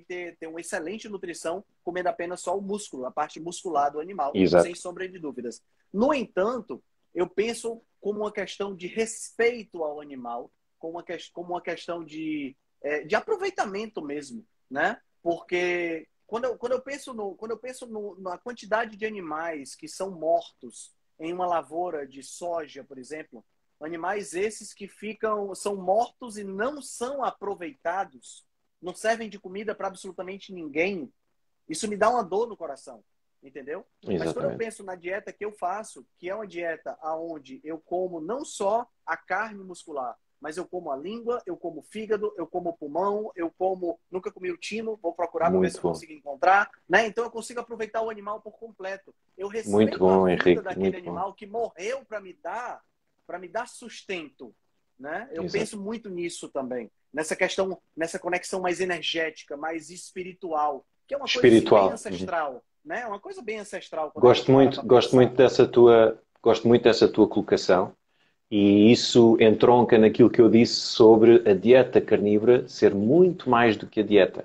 Speaker 2: ter uma excelente nutrição comendo apenas só o músculo, a parte muscular do animal, sem
Speaker 3: Exato.
Speaker 2: sombra de dúvidas. No entanto, eu penso como uma questão de respeito ao animal, como uma questão de aproveitamento mesmo, né? Porque quando eu penso na quantidade de animais que são mortos em uma lavoura de soja, por exemplo, animais esses que são mortos e não são aproveitados, não servem de comida para absolutamente ninguém, isso me dá uma dor no coração, entendeu? Mas quando eu
Speaker 3: Exatamente.
Speaker 2: penso na dieta que eu faço, que é uma dieta onde eu como não só a carne muscular, mas eu como a língua, eu como o fígado, eu como o pulmão, nunca comi o timo, vou procurar para ver se
Speaker 3: Muito
Speaker 2: eu
Speaker 3: bom.
Speaker 2: consigo encontrar, né? Então eu consigo aproveitar o animal por completo. Eu
Speaker 3: Muito
Speaker 2: respeito a
Speaker 3: bom,
Speaker 2: vida
Speaker 3: Henrique.
Speaker 2: daquele
Speaker 3: Muito bom.
Speaker 2: animal que morreu para me dar sustento, né? Eu
Speaker 3: Exato.
Speaker 2: penso muito nisso também, nessa questão, nessa conexão mais energética, mais espiritual, que é uma coisa assim bem
Speaker 3: Espiritual. Uhum.
Speaker 2: ancestral, né? Uma coisa bem ancestral quando a gente
Speaker 3: Gosto
Speaker 2: para
Speaker 3: muito,
Speaker 2: para
Speaker 3: gosto muito
Speaker 2: pensar.
Speaker 3: gosto muito dessa tua colocação. E isso entronca naquilo que eu disse sobre a dieta carnívora ser muito mais do que a dieta.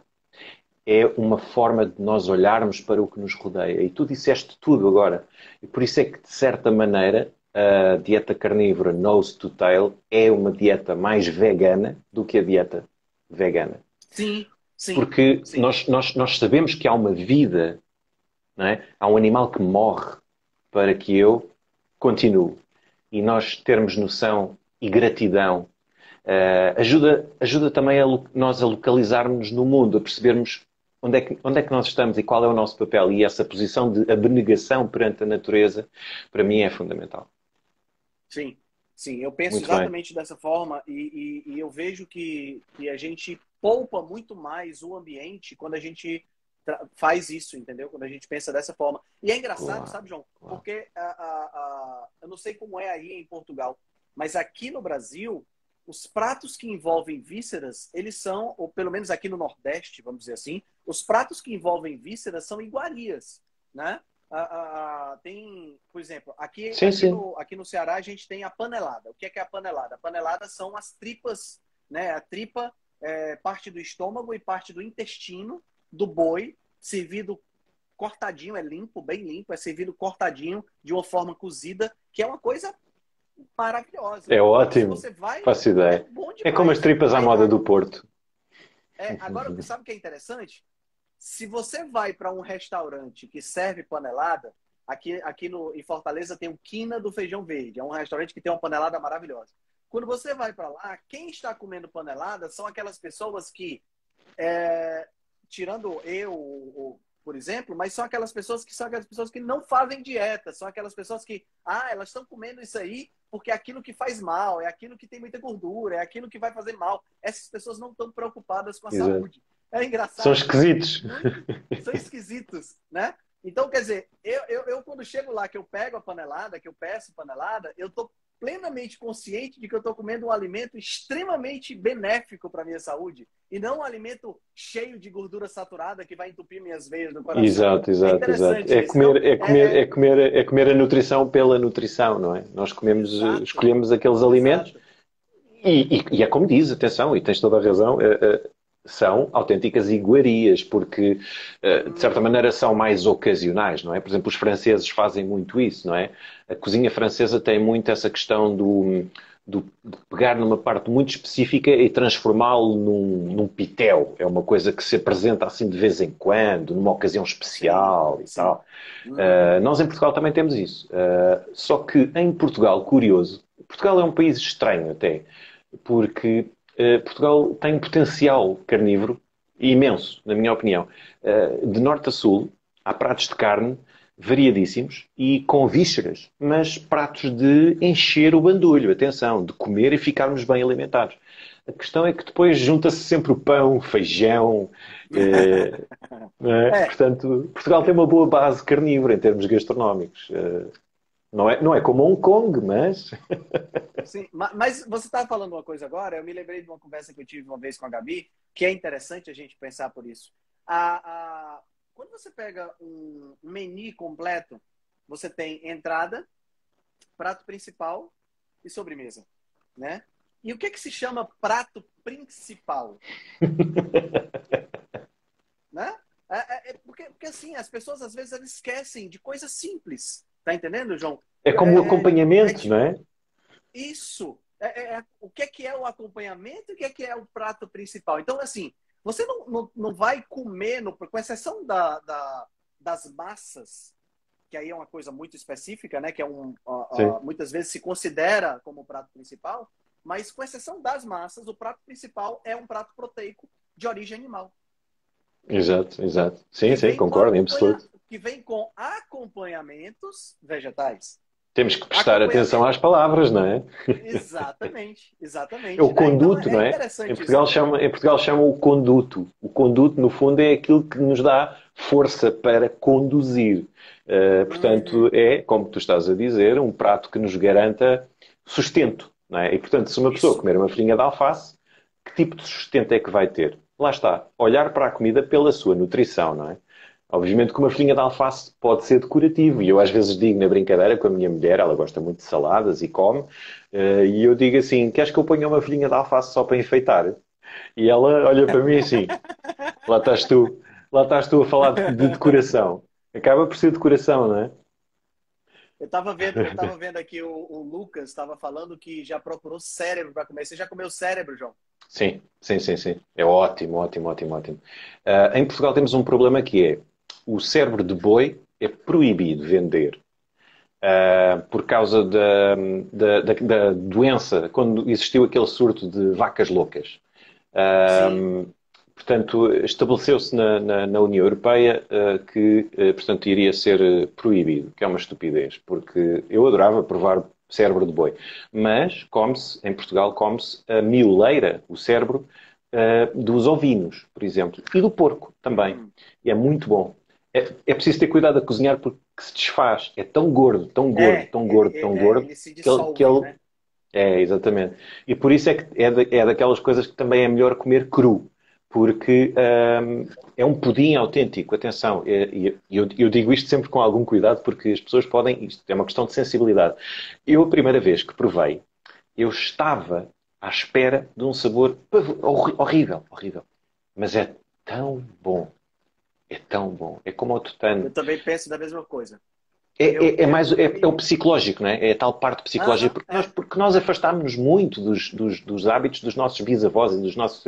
Speaker 3: É uma forma de nós olharmos para o que nos rodeia. E tu disseste tudo agora. E por isso é que, de certa maneira, a dieta carnívora nose to tail é uma dieta mais vegana do que a dieta vegana.
Speaker 2: Sim, sim,
Speaker 3: Porque
Speaker 2: sim.
Speaker 3: nós sabemos que há uma vida, não é? Há um animal que morre para que eu continue. E nós termos noção e gratidão ajuda também nós a localizarmos no mundo, a percebermos onde é que nós estamos e qual é o nosso papel. E essa posição de abnegação perante a natureza, para mim, é fundamental.
Speaker 2: Sim, sim, eu penso
Speaker 3: Muito bem.
Speaker 2: exatamente dessa forma e eu vejo que a gente poupa muito mais o ambiente quando a gente faz isso, entendeu? Quando a gente pensa dessa forma. E é engraçado,
Speaker 3: Claro,
Speaker 2: sabe, João?
Speaker 3: claro.
Speaker 2: Porque eu não sei como é aí em Portugal, mas aqui no Brasil, os pratos que envolvem vísceras, eles são, ou pelo menos aqui no Nordeste, vamos dizer assim, os pratos que envolvem vísceras são iguarias, né? Tem, por exemplo,
Speaker 3: Sim, sim.
Speaker 2: aqui no Ceará a gente tem a panelada. O que é a panelada? A panelada são as tripas, né? A tripa é parte do estômago e parte do intestino do boi, servido cortadinho, é limpo, bem limpo, é servido cortadinho de uma forma cozida, que é uma coisa maravilhosa.
Speaker 3: É
Speaker 2: E se
Speaker 3: ótimo.
Speaker 2: você vai,
Speaker 3: Faço
Speaker 2: é
Speaker 3: ideia.
Speaker 2: bom
Speaker 3: É como as
Speaker 2: demais.
Speaker 3: tripas à moda do Porto.
Speaker 2: Agora, sabe o que é interessante? Se você vai para um restaurante que serve panelada, em Fortaleza tem o Quina do Feijão Verde. É um restaurante que tem uma panelada maravilhosa. Quando você vai para lá, quem está comendo panelada são aquelas pessoas que, tirando eu, por exemplo, mas são aquelas pessoas que não fazem dieta, são aquelas pessoas que, elas estão comendo isso aí porque é aquilo que faz mal, é aquilo que tem muita gordura, é aquilo que vai fazer mal. Essas pessoas não estão preocupadas com a
Speaker 3: Exato.
Speaker 2: saúde. É
Speaker 3: São
Speaker 2: engraçado porque
Speaker 3: esquisitos.
Speaker 2: são esquisitos, né? Então, quer dizer, eu quando chego lá, que eu pego a panelada, que eu peço panelada, eu estou plenamente consciente de que eu estou comendo um alimento extremamente benéfico para a minha saúde e não um alimento cheio de gordura saturada que vai entupir minhas veias do coração.
Speaker 3: Exato,
Speaker 2: É
Speaker 3: exato, exato.
Speaker 2: interessante isso. Então,
Speaker 3: É comer a nutrição pela nutrição, não é? Nós comemos,
Speaker 2: exato,
Speaker 3: escolhemos aqueles alimentos
Speaker 2: exato.
Speaker 3: e é como diz, atenção, e tens toda a razão, são autênticas iguarias, porque de certa
Speaker 2: Uhum,
Speaker 3: maneira são mais ocasionais, não é? Por exemplo, os franceses fazem muito isso, não é? A cozinha francesa tem muito essa questão de pegar numa parte muito específica e transformá-lo num pitel. É uma coisa que se apresenta assim de vez em quando, numa ocasião
Speaker 2: sim,
Speaker 3: especial e
Speaker 2: sim.
Speaker 3: tal.
Speaker 2: Uhum,
Speaker 3: Nós em Portugal também temos isso. Só que em Portugal, curioso, Portugal é um país estranho até, porque Portugal tem um potencial carnívoro imenso, na minha opinião. De norte a sul, há pratos de carne variadíssimos e com vísceras, mas pratos de encher o bandulho, atenção, de comer e ficarmos bem alimentados. A questão é que depois junta-se sempre o pão, o feijão, não é?
Speaker 2: é,
Speaker 3: Portanto, Portugal tem uma boa base carnívora em termos gastronómicos. Não é como Hong Kong, mas
Speaker 2: sim, mas você estava falando uma coisa agora, eu me lembrei de uma conversa que eu tive uma vez com a Gabi, que é interessante a gente pensar por isso. Quando você pega um menu completo, você tem entrada, prato principal e sobremesa, né? E o que se chama prato principal, né? Porque assim, as pessoas às vezes elas esquecem de coisas simples, tá entendendo, João?
Speaker 3: é como o acompanhamento, não é?
Speaker 2: Isso. o que é o acompanhamento e o que é o prato principal. Então, assim, você não vai comer, com exceção das massas, que aí é uma coisa muito específica, né? Que é
Speaker 3: Sim.
Speaker 2: muitas vezes se considera como prato principal, mas com exceção das massas, o prato principal é um prato proteico de origem animal.
Speaker 3: Exato, exato. Sim, sim, concordo, em absoluto.
Speaker 2: Que vem com acompanhamentos vegetais.
Speaker 3: Temos que prestar atenção às palavras, não é?
Speaker 2: Exatamente, exatamente.
Speaker 3: É o
Speaker 2: Né? Então
Speaker 3: conduto, não é?
Speaker 2: interessante
Speaker 3: Em Portugal chama o conduto. O conduto, no fundo, é aquilo que nos dá força para conduzir. Portanto, é, como tu estás a dizer, um prato que nos garanta sustento, não é? E, portanto, se uma pessoa comer uma folhinha de alface, que tipo de sustento é que vai ter? Lá está. Olhar para a comida pela sua nutrição, não é? Obviamente que uma folhinha de alface pode ser decorativo. E eu às vezes digo na brincadeira com a minha mulher, ela gosta muito de saladas e come, e eu digo assim, queres que eu ponha uma folhinha de alface só para enfeitar? E ela olha para mim assim, lá estás tu a falar de decoração. Acaba por ser decoração, não é?
Speaker 2: Eu estava vendo aqui o Lucas estava falando que já procurou cérebro para comer. Você já comeu cérebro, João?
Speaker 3: Sim, sim, sim, sim. É ótimo, ótimo, ótimo, ótimo. Em Portugal temos um problema que é o cérebro de boi é proibido vender. Por causa da doença, quando existiu aquele surto de vacas loucas. Portanto, estabeleceu-se na União Europeia que, portanto, iria ser proibido, que é uma estupidez, porque eu adorava provar cérebro de boi, mas come-se, em Portugal, come-se a mioleira, o cérebro, dos ovinos, por exemplo, e do porco também. E é muito bom. É preciso ter cuidado a cozinhar porque se desfaz. É tão gordo, tão gordo, tão gordo, tão gordo,
Speaker 2: ele se dissolve,
Speaker 3: que ele...
Speaker 2: né?
Speaker 3: É, exatamente. E por isso é que é daquelas coisas que também é melhor comer cru, porque é um pudim autêntico. Atenção, eu digo isto sempre com algum cuidado, porque as pessoas podem. Isto é uma questão de sensibilidade. Eu, a primeira vez que provei, eu estava à espera de um sabor horrível, horrível. Mas é tão bom. É tão bom. É como o tutano.
Speaker 2: Eu também penso da mesma coisa.
Speaker 3: É o psicológico, não é? É a tal parte psicológica, porque nós afastámos-nos muito dos hábitos dos nossos bisavós e dos nossos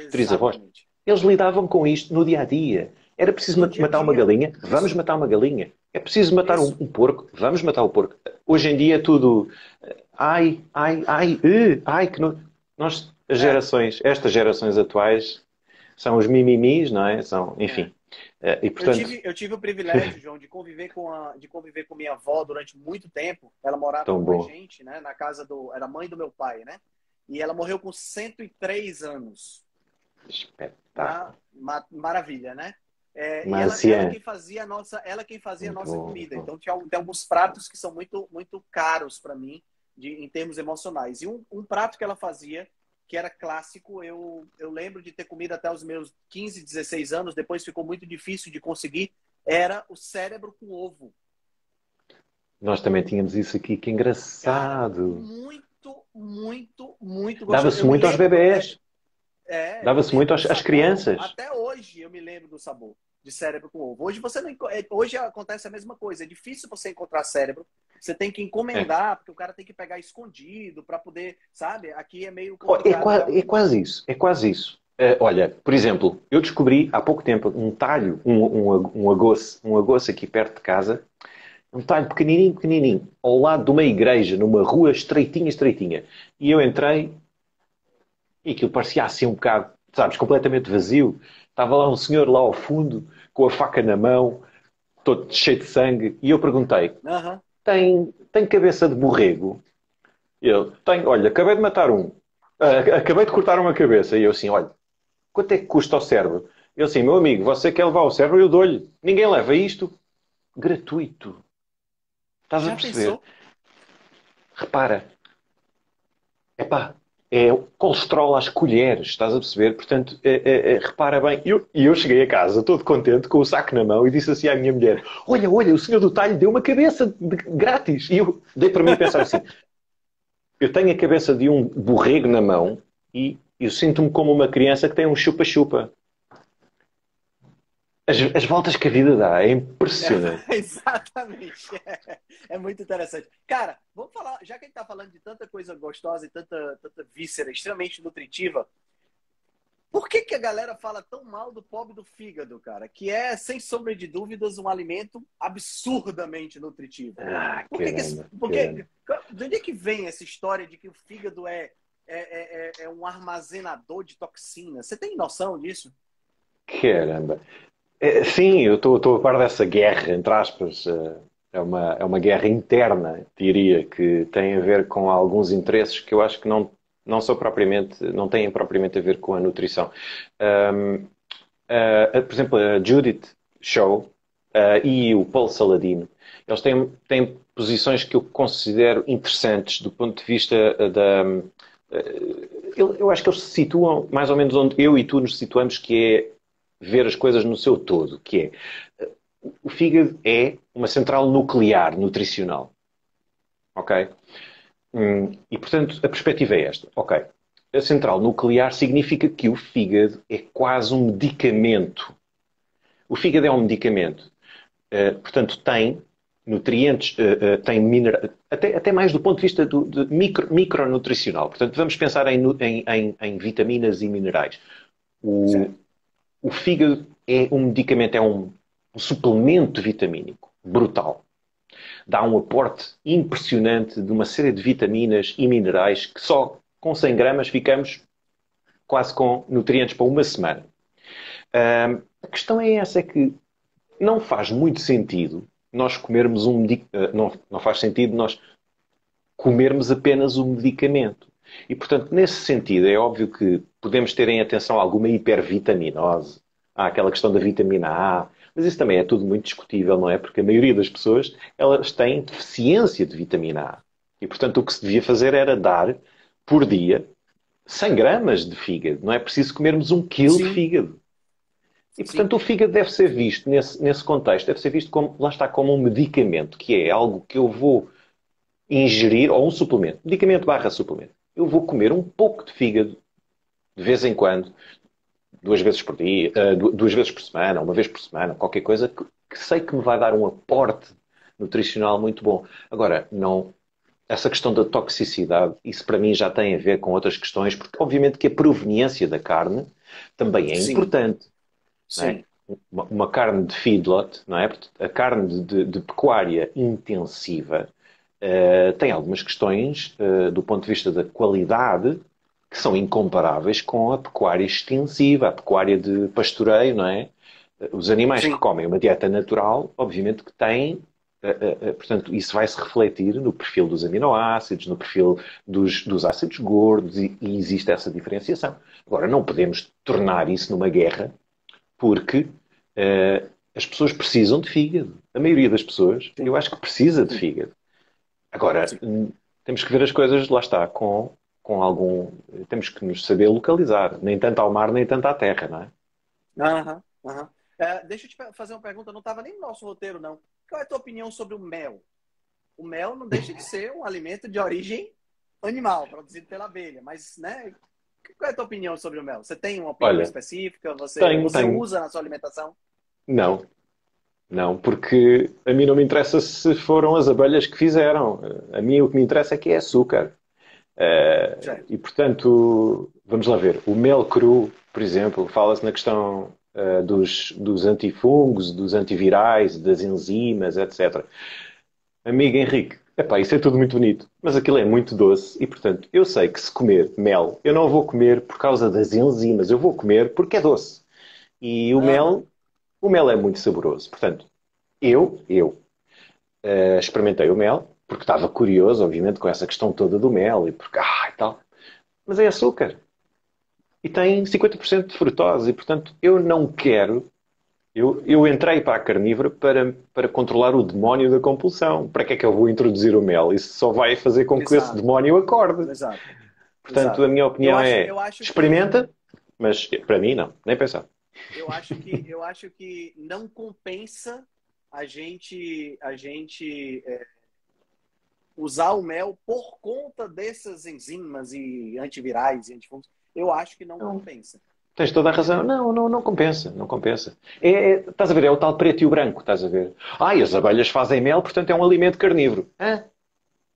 Speaker 3: trisavós. Eles lidavam com isto no dia a dia. Era preciso matar uma galinha? Vamos matar uma galinha. É preciso matar um porco? Vamos matar o porco. Hoje em dia é tudo. Ai, que não. Estas gerações atuais são os mimimis, não é? Enfim. E, portanto...
Speaker 2: eu tive o privilégio, João, de conviver com minha avó durante muito tempo. Ela morava com a gente, né, na casa era a mãe do meu pai, né? E ela morreu com 103 anos.
Speaker 3: Espetáculo.
Speaker 2: Maravilha, né? E ela quem fazia a nossa comida. Então tem alguns pratos que são muito, muito caros para mim em termos emocionais. E um prato que ela fazia, que era clássico, eu lembro de ter comido até os meus 15, 16 anos, depois ficou muito difícil de conseguir, era o cérebro com ovo.
Speaker 3: Nós também tínhamos isso aqui, que engraçado.
Speaker 2: Cara, muito, muito, muito gostoso.
Speaker 3: Dava-se muito aos bebés. Dava-se muito às crianças.
Speaker 2: Até hoje eu me lembro do sabor de cérebro com ovo. Hoje acontece a mesma coisa. É difícil você encontrar cérebro. Você tem que encomendar, porque o cara tem que pegar escondido para poder, sabe? Aqui é meio complicado.
Speaker 3: É quase isso. É quase isso. Olha, por exemplo, eu descobri há pouco tempo um talho, um agoce aqui perto de casa, um talho pequenininho, pequenininho, ao lado de uma igreja, numa rua estreitinha, estreitinha. E eu entrei e aquilo parecia assim um bocado, sabes, completamente vazio. Estava lá um senhor lá ao fundo, com a faca na mão, todo cheio de sangue, e eu perguntei, tem cabeça de borrego? Ele, tem, olha, acabei de matar um. Acabei de cortar uma cabeça. E eu assim, olha, quanto é que custa o cérebro? Eu assim, meu amigo, você quer levar o cérebro? Eu dou-lhe. Ninguém leva isto. Gratuito. Estás a perceber? Pensou? Repara. É colesterol às colheres, estás a perceber? Portanto, repara bem. E eu cheguei a casa todo contente, com o saco na mão, e disse assim à minha mulher, olha, o senhor do talho deu uma cabeça grátis. E eu dei para mim a pensar assim, eu tenho a cabeça de um borrego na mão e eu sinto-me como uma criança que tem um chupa-chupa. as voltas que a vida dá, é impressionante.
Speaker 2: Exatamente. É muito interessante. Cara, vamos falar, já que a gente tá falando de tanta coisa gostosa e tanta víscera extremamente nutritiva, por que que a galera fala tão mal do pobre do fígado, cara? Que é, sem sombra de dúvidas, um alimento absurdamente nutritivo.
Speaker 3: Ah,
Speaker 2: Por que que,
Speaker 3: caramba, caramba.
Speaker 2: porque, de onde é que vem essa história de que o fígado é um armazenador de toxinas? Você tem noção disso?
Speaker 3: Caramba. Sim, eu estou a par dessa guerra, entre aspas. É uma guerra interna, diria, que tem a ver com alguns interesses que eu acho que não são propriamente, não têm propriamente a ver com a nutrição. Um, por exemplo, a Judith Shaw e o Paul Saladino, eles têm posições que eu considero interessantes do ponto de vista eu acho que eles se situam mais ou menos onde eu e tu nos situamos, que é ver as coisas no seu todo, que é o fígado é uma central nuclear nutricional, ok? E portanto a perspectiva é esta, ok? A central nuclear significa que o fígado é quase um medicamento. O fígado é um medicamento. Portanto, tem nutrientes, tem minerais, até mais do ponto de vista de micronutricional. Portanto, vamos pensar em vitaminas e minerais. O,
Speaker 2: Certo.
Speaker 3: o fígado é um medicamento, é um suplemento vitamínico brutal. Dá um aporte impressionante de uma série de vitaminas e minerais que só com 100 gramas ficamos quase com nutrientes para uma semana. A questão é essa, é que não faz muito sentido nós comermos não faz sentido nós comermos apenas um medicamento. E, portanto, nesse sentido, é óbvio que podemos ter em atenção alguma hipervitaminose. Há aquela questão da vitamina A, mas isso também é tudo muito discutível, não é? Porque a maioria das pessoas, elas têm deficiência de vitamina A. E, portanto, o que se devia fazer era dar, por dia, 100 gramas de fígado. Não é preciso comermos 1 quilo de
Speaker 2: Sim,
Speaker 3: fígado. E,
Speaker 2: sim.
Speaker 3: portanto, o fígado deve ser visto, nesse contexto, deve ser visto como, lá está, como um medicamento, que é algo que eu vou ingerir, ou um suplemento, medicamento barra suplemento. Eu vou comer um pouco de fígado, de vez em quando, 2 vezes por dia, 2 vezes por semana, uma vez por semana, qualquer coisa, que sei que me vai dar um aporte nutricional muito bom. Agora, não, essa questão da toxicidade, isso para mim já tem a ver com outras questões, porque obviamente que a proveniência da carne também é
Speaker 2: Sim,
Speaker 3: importante. Não é?
Speaker 2: sim.
Speaker 3: Uma carne de feedlot, não é? A carne de pecuária intensiva tem algumas questões do ponto de vista da qualidade que são incomparáveis com a pecuária extensiva, a pecuária de pastoreio, não é? Os animais que
Speaker 2: Sim.
Speaker 3: comem uma dieta natural, obviamente que têm, portanto, isso vai se refletir no perfil dos aminoácidos, no perfil dos ácidos gordos e existe essa diferenciação. Agora, não podemos tornar isso numa guerra porque as pessoas precisam de fígado. A maioria das pessoas, eu
Speaker 2: Sim,
Speaker 3: acho que precisa de
Speaker 2: sim,
Speaker 3: fígado. Agora,
Speaker 2: sim.
Speaker 3: temos que ver as coisas, lá está, com algum. Temos que nos saber localizar. Nem tanto ao mar, nem tanto à terra, não é?
Speaker 2: Aham, aham. Deixa eu te fazer uma pergunta, não estava nem no nosso roteiro, não. Qual é a tua opinião sobre o mel? O mel não deixa de ser um alimento de origem animal, produzido pela abelha, mas, né? Qual é a tua opinião sobre o mel? Você tem uma opinião
Speaker 3: Olha,
Speaker 2: específica? Você,
Speaker 3: tenho,
Speaker 2: você
Speaker 3: tenho.
Speaker 2: usa na sua alimentação?
Speaker 3: Não, não, porque a mim não me interessa se foram as abelhas que fizeram. A mim o que me interessa é que é açúcar.
Speaker 2: Certo.
Speaker 3: E portanto, vamos lá ver. O mel cru, por exemplo, fala-se na questão dos antifungos, dos antivirais, das enzimas, etc. Amigo Henrique, epá, isso é tudo muito bonito, mas aquilo é muito doce e, portanto, eu sei que se comer mel, eu não vou comer por causa das enzimas, eu vou comer porque é doce. E
Speaker 2: Aham.
Speaker 3: o mel é muito saboroso. Portanto, eu experimentei o mel porque estava curioso, obviamente, com essa questão toda do mel e porque, e tal. Mas é açúcar e tem 50% de frutose e, portanto, eu não quero. Eu entrei para a carnívora para controlar o demónio da compulsão. Para que é que eu vou introduzir o mel? Isso só vai fazer com que esse
Speaker 2: Exato,
Speaker 3: demónio acorde.
Speaker 2: exato,
Speaker 3: Portanto,
Speaker 2: exato.
Speaker 3: a minha
Speaker 2: Eu
Speaker 3: opinião
Speaker 2: acho,
Speaker 3: é
Speaker 2: eu acho que
Speaker 3: experimenta, mas para mim não, nem pensar.
Speaker 2: eu acho que não compensa a gente usar o mel por conta dessas enzimas e antivirais e antifúngicos. Eu acho que não
Speaker 3: Não.
Speaker 2: compensa.
Speaker 3: Tens toda a razão. Não, não, não compensa, não compensa. Estás a ver, é o tal preto e o branco, estás a ver? Ai, as abelhas fazem mel, portanto é um alimento carnívoro. Hã?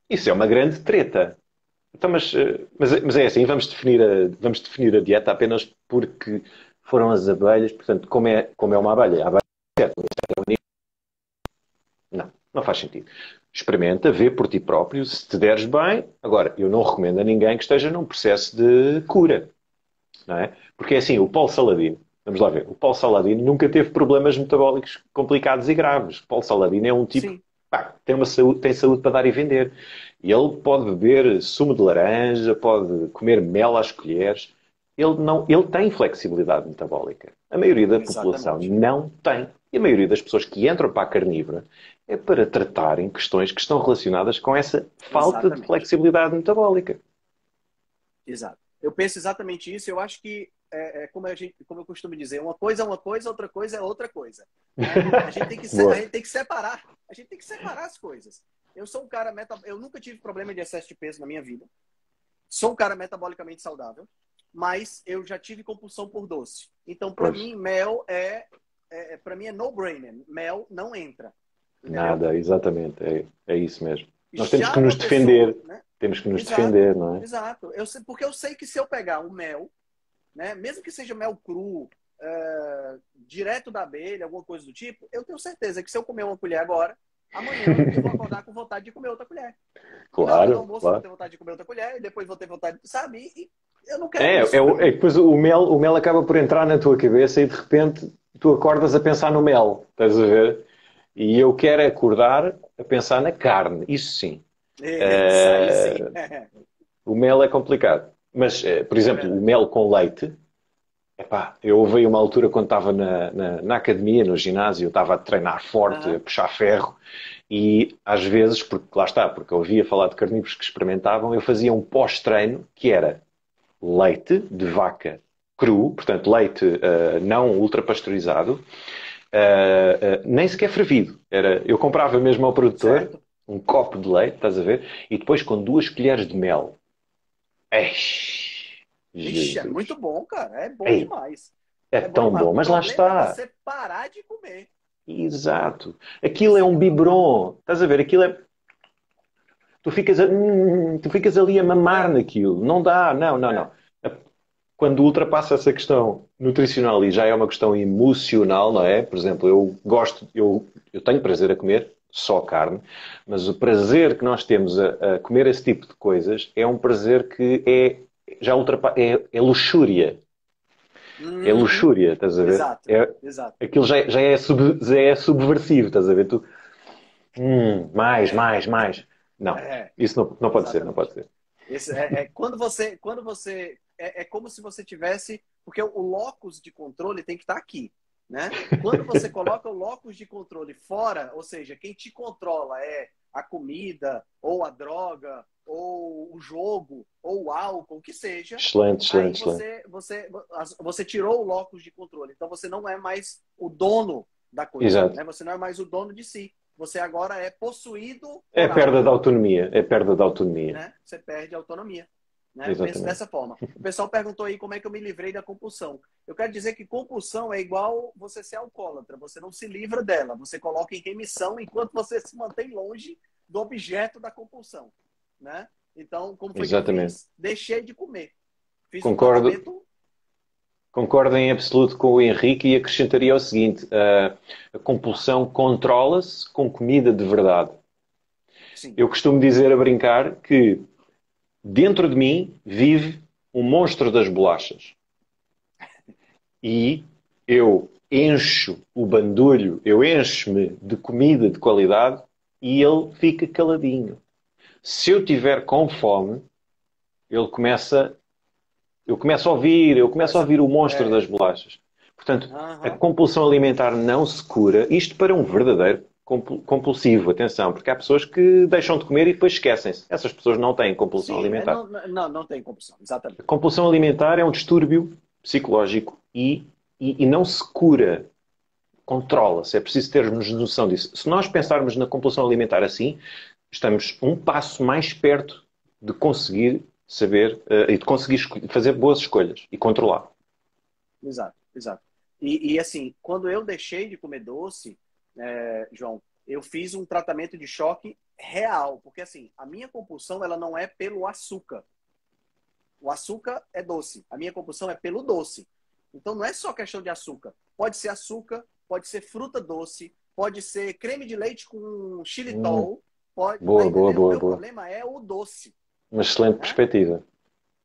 Speaker 3: Isso é uma grande treta. Então, mas é assim, vamos definir a dieta apenas porque foram as abelhas, portanto, como é uma abelha, a abelha é certo, não, não faz sentido. Experimenta, vê por ti próprio, se te deres bem. Agora, eu não recomendo a ninguém que esteja num processo de cura, não é? Porque é assim, o Paulo Saladino, vamos lá ver, o Paulo Saladino nunca teve problemas metabólicos complicados e graves. O Paulo Saladino é um tipo,
Speaker 2: Sim,
Speaker 3: pá, tem saúde para dar e vender. E ele pode beber sumo de laranja, pode comer mel às colheres. Ele tem flexibilidade metabólica. A maioria da população
Speaker 2: exatamente.
Speaker 3: não tem. E a maioria das pessoas que entram para a carnívora é para tratarem questões que estão relacionadas com essa falta de
Speaker 2: Exatamente.
Speaker 3: flexibilidade metabólica.
Speaker 2: Exato. Eu penso exatamente isso. Eu acho que, como eu costumo dizer, uma coisa é uma coisa, outra coisa é outra coisa. Né? A
Speaker 3: Boa.
Speaker 2: gente tem que separar. A gente tem que separar as coisas. Eu sou um cara eu nunca tive problema de excesso de peso na minha vida. Sou um cara metabolicamente saudável, mas eu já tive compulsão por doce. Então, para
Speaker 3: Pois,
Speaker 2: mim, mel para mim é no-brainer. Mel não entra. Entendeu?
Speaker 3: nada, exatamente. É isso mesmo. Nós temos
Speaker 2: Já
Speaker 3: que nos
Speaker 2: uma
Speaker 3: defender.
Speaker 2: pessoa, né?
Speaker 3: Temos que nos
Speaker 2: Exato,
Speaker 3: defender, não é?
Speaker 2: exato. Porque eu sei que se eu pegar o mel, né, mesmo que seja mel cru, direto da abelha, alguma coisa do tipo, eu tenho certeza que se eu comer uma colher agora, amanhã eu vou acordar com vontade de comer outra colher. E na hora do
Speaker 3: Claro,
Speaker 2: almoço eu vou
Speaker 3: claro.
Speaker 2: ter vontade de comer outra colher, e depois vou ter vontade, sabe? E eu não quero
Speaker 3: É,
Speaker 2: isso para
Speaker 3: que
Speaker 2: mim.
Speaker 3: depois o mel acaba por entrar na tua cabeça e de repente tu acordas a pensar no mel, estás a ver? E eu quero acordar a pensar na carne, isso sim.
Speaker 2: Isso aí sim.
Speaker 3: Eh, o mel é complicado. Mas, por
Speaker 2: É
Speaker 3: exemplo, o
Speaker 2: verdade.
Speaker 3: mel com leite, epá, eu ouvi uma altura quando estava na academia, no ginásio, eu estava a treinar forte, a
Speaker 2: Aham,
Speaker 3: puxar ferro, e às vezes, porque lá está, porque eu ouvia falar de carnívoros que experimentavam, eu fazia um pós-treino que era leite de vaca cru, portanto leite não ultrapasteurizado, nem sequer fervido. Eu comprava mesmo ao produtor
Speaker 2: certo.
Speaker 3: um copo de leite, estás a ver? E depois com 2 colheres de mel. Eish,
Speaker 2: Ixi, é muito
Speaker 3: Jesus.
Speaker 2: bom, cara. É bom
Speaker 3: Ei,
Speaker 2: demais.
Speaker 3: é
Speaker 2: É bom
Speaker 3: tão
Speaker 2: demais.
Speaker 3: bom,
Speaker 2: O
Speaker 3: mas lá
Speaker 2: problema é
Speaker 3: está.
Speaker 2: você parar de comer.
Speaker 3: Exato. Aquilo é
Speaker 2: Esse é
Speaker 3: um
Speaker 2: que é o problema.
Speaker 3: biberon. Estás a ver? Aquilo é. Tu ficas ali a mamar
Speaker 2: É,
Speaker 3: naquilo. Não dá, não, não, não.
Speaker 2: é.
Speaker 3: Quando ultrapassa essa questão nutricional e já é uma questão emocional, não é? Por exemplo, eu tenho prazer a comer só carne, mas o prazer que nós temos a comer esse tipo de coisas é um prazer que é luxúria. É
Speaker 2: Uhum.
Speaker 3: luxúria, estás a ver?
Speaker 2: Exato, exato.
Speaker 3: Aquilo já é subversivo, estás a ver? Mais, mais, mais. Não,
Speaker 2: É,
Speaker 3: isso não pode ser, não
Speaker 2: exatamente.
Speaker 3: pode ser.
Speaker 2: É como se você tivesse, porque o locus de controle tem que estar aqui, né? Quando você coloca o locus de controle fora, ou seja, quem te controla é a comida, ou a droga, ou o jogo, ou o álcool, o que seja,
Speaker 3: Excelente,
Speaker 2: aí
Speaker 3: excelente, excelente.
Speaker 2: você tirou o locus de controle. Então você não é mais o dono da coisa,
Speaker 3: Exato.
Speaker 2: né? Você não é mais o dono de si. Você agora é possuído
Speaker 3: É
Speaker 2: por
Speaker 3: perda de
Speaker 2: algo,
Speaker 3: autonomia. É perda de autonomia.
Speaker 2: né? Você perde a autonomia. Né? Eu penso
Speaker 3: Exatamente.
Speaker 2: dessa forma. O pessoal perguntou aí como é que eu me livrei da compulsão. Eu quero dizer que compulsão é igual você ser alcoólatra. Você não se livra dela. Você coloca em remissão enquanto você se mantém longe do objeto da compulsão. Né? Então, como foi que eu
Speaker 3: Exatamente.
Speaker 2: fiz? Deixei de comer. Fiz um
Speaker 3: Concordo,
Speaker 2: tratamento.
Speaker 3: concordo em absoluto com o Henrique e acrescentaria o seguinte: a compulsão controla-se com comida de verdade.
Speaker 2: Sim.
Speaker 3: Eu costumo dizer a brincar que dentro de mim vive um monstro das bolachas. E eu encho o bandulho, eu encho-me de comida de qualidade e ele fica caladinho. Se eu tiver com fome, ele começa, eu começo a
Speaker 2: Começa.
Speaker 3: ouvir o monstro das
Speaker 2: É,
Speaker 3: bolachas. Portanto, a
Speaker 2: aham.
Speaker 3: compulsão alimentar não se cura, isto para um verdadeiro compulsivo, atenção, porque há pessoas que deixam de comer e depois esquecem-se. Essas pessoas não têm compulsão
Speaker 2: Sim,
Speaker 3: alimentar.
Speaker 2: não tem compulsão.
Speaker 3: A
Speaker 2: Exatamente.
Speaker 3: compulsão alimentar é um distúrbio psicológico e não se cura, controla-se. É preciso termos noção disso. Se nós pensarmos na compulsão alimentar assim, estamos um passo mais perto de conseguir saber e de conseguir fazer boas escolhas e controlar.
Speaker 2: Exato, exato. E assim, quando eu deixei de comer doce, João, eu fiz um tratamento de choque real, porque assim, a minha compulsão ela não é pelo açúcar. O açúcar é doce, a minha compulsão é pelo doce. Então não é só questão de açúcar. Pode ser açúcar, pode ser fruta doce, pode ser creme de leite com
Speaker 3: Hum,
Speaker 2: xilitol, pode, tá
Speaker 3: boa, boa,
Speaker 2: entendendo? O
Speaker 3: boa,
Speaker 2: meu
Speaker 3: boa.
Speaker 2: problema é o doce,
Speaker 3: Uma excelente
Speaker 2: né?
Speaker 3: perspectiva.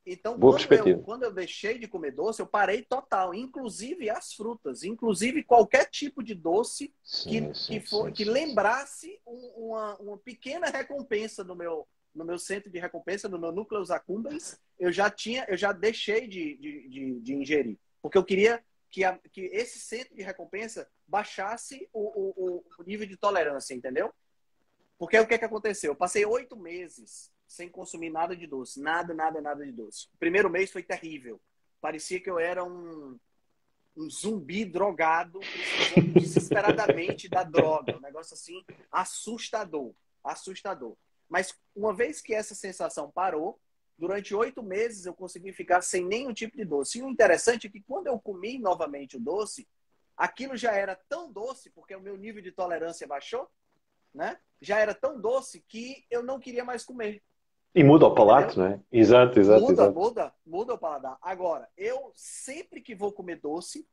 Speaker 2: Então,
Speaker 3: Boa perspectiva.
Speaker 2: quando eu deixei de comer doce, eu parei total, inclusive as frutas, inclusive qualquer tipo de doce
Speaker 3: Sim, sim, sim,
Speaker 2: que
Speaker 3: sim, sim.
Speaker 2: lembrasse uma pequena recompensa no meu centro de recompensa, no meu núcleus accumbens, eu já deixei de ingerir. Porque eu queria que esse centro de recompensa baixasse o nível de tolerância, entendeu? Porque o que que aconteceu? Eu passei 8 meses sem consumir nada de doce. Nada, nada, nada de doce. O primeiro mês foi terrível. Parecia que eu era um zumbi drogado, precisando desesperadamente da droga. Um negócio assim, assustador. Assustador. Mas uma vez que essa sensação parou, durante 8 meses eu consegui ficar sem nenhum tipo de doce. E o interessante é que quando eu comi novamente o doce, aquilo já era tão doce, porque o meu nível de tolerância baixou, né? Já era tão doce que eu não queria mais comer,
Speaker 3: E muda o
Speaker 2: entendeu?
Speaker 3: palato, não é? Exato, exato, exato.
Speaker 2: Muda o paladar. Agora, eu sempre que vou comer doce,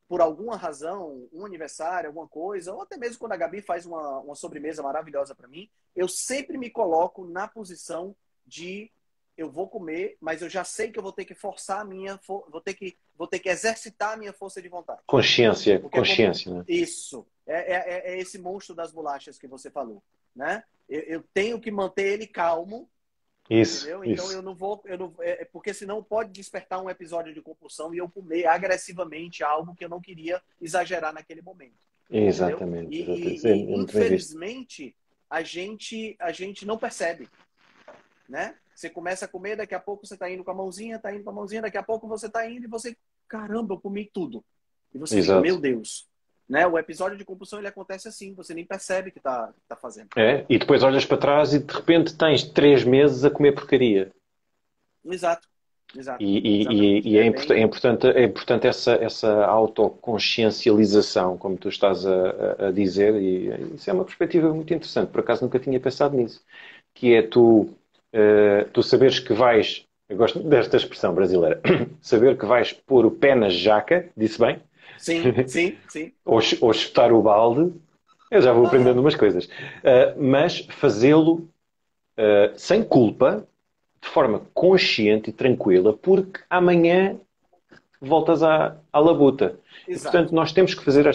Speaker 2: por alguma razão, um aniversário, alguma coisa, ou até mesmo quando a Gabi faz uma sobremesa maravilhosa para mim, eu sempre me coloco na posição de eu vou comer, mas eu já sei que eu vou ter que forçar a minha, vou ter que exercitar a minha força de vontade.
Speaker 3: Consciência,
Speaker 2: Porque como
Speaker 3: consciência, não é?
Speaker 2: isso é esse monstro das bolachas que você falou, né? Eu tenho que manter ele calmo,
Speaker 3: Isso,
Speaker 2: entendeu? Então
Speaker 3: isso.
Speaker 2: eu não, porque senão pode despertar um episódio de compulsão e eu comer agressivamente algo que eu não queria exagerar naquele momento, entendeu?
Speaker 3: Exatamente, exatamente. É muito bem visto.
Speaker 2: Infelizmente a gente não percebe, né? Você começa a comer, daqui a pouco você está indo com a mãozinha, tá indo com a mãozinha, daqui a pouco você está indo e você, caramba, eu comi tudo. E você fica, meu
Speaker 3: Exato.
Speaker 2: Deus. Né? O episódio de compulsão ele acontece assim, você nem percebe que tá fazendo.
Speaker 3: É, e depois olhas para trás e de repente tens 3 meses a comer porcaria.
Speaker 2: Exato, exato,
Speaker 3: E,
Speaker 2: exatamente.
Speaker 3: e
Speaker 2: É bem.
Speaker 3: é importante essa autoconsciencialização, como tu estás a dizer, e isso é uma perspectiva muito interessante. Por acaso nunca tinha pensado nisso. Que é tu saberes que vais, eu gosto desta expressão brasileira, saber que vais pôr o pé na jaca, disse bem,
Speaker 2: Sim, sim, sim.
Speaker 3: ou chutar o balde, eu já vou aprendendo
Speaker 2: Aham,
Speaker 3: umas coisas, mas fazê-lo sem culpa, de forma consciente e tranquila, porque amanhã voltas à labuta. E, portanto,
Speaker 2: exato.
Speaker 3: nós temos que fazer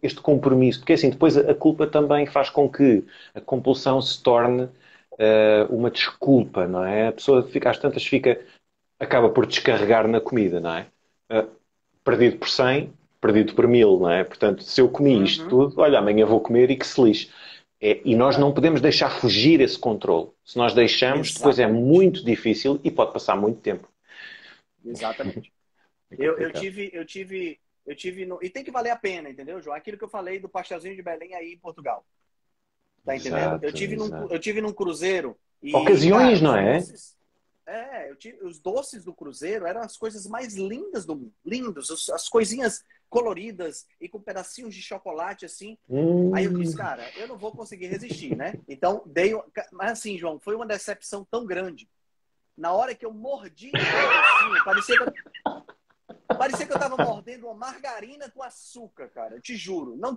Speaker 3: este compromisso, porque assim, depois a culpa também faz com que a compulsão se torne uma desculpa, não é? A pessoa fica, às tantas acaba por descarregar na comida, não é? Uh, perdido por 100, perdido por 1000, não é? Portanto, se eu comi isto
Speaker 2: Uhum,
Speaker 3: tudo, olha, amanhã vou comer e que se lixe. E nós não
Speaker 2: exato.
Speaker 3: podemos deixar fugir esse controle. Se nós deixamos, depois é
Speaker 2: Exatamente.
Speaker 3: muito difícil e pode passar muito tempo.
Speaker 2: Exatamente.
Speaker 3: É
Speaker 2: Eu
Speaker 3: complicado.
Speaker 2: tive, e tem que valer a pena, entendeu, João? Aquilo que eu falei do pastelzinho de Belém aí em Portugal. Tá entendendo?
Speaker 3: Exato, exato.
Speaker 2: Eu tive num cruzeiro e,
Speaker 3: Ocasiões,
Speaker 2: cara,
Speaker 3: não é?
Speaker 2: os doces do cruzeiro eram as coisas mais lindas do mundo. Lindos, as coisinhas coloridas e com pedacinhos de chocolate assim. Aí eu disse,
Speaker 3: Hum,
Speaker 2: cara, eu não vou conseguir resistir, né? Então, mas assim, João, foi uma decepção tão grande. Na hora que eu mordi aquele docinho, parecia que eu tava mordendo uma margarina com açúcar, cara. Eu te juro. Não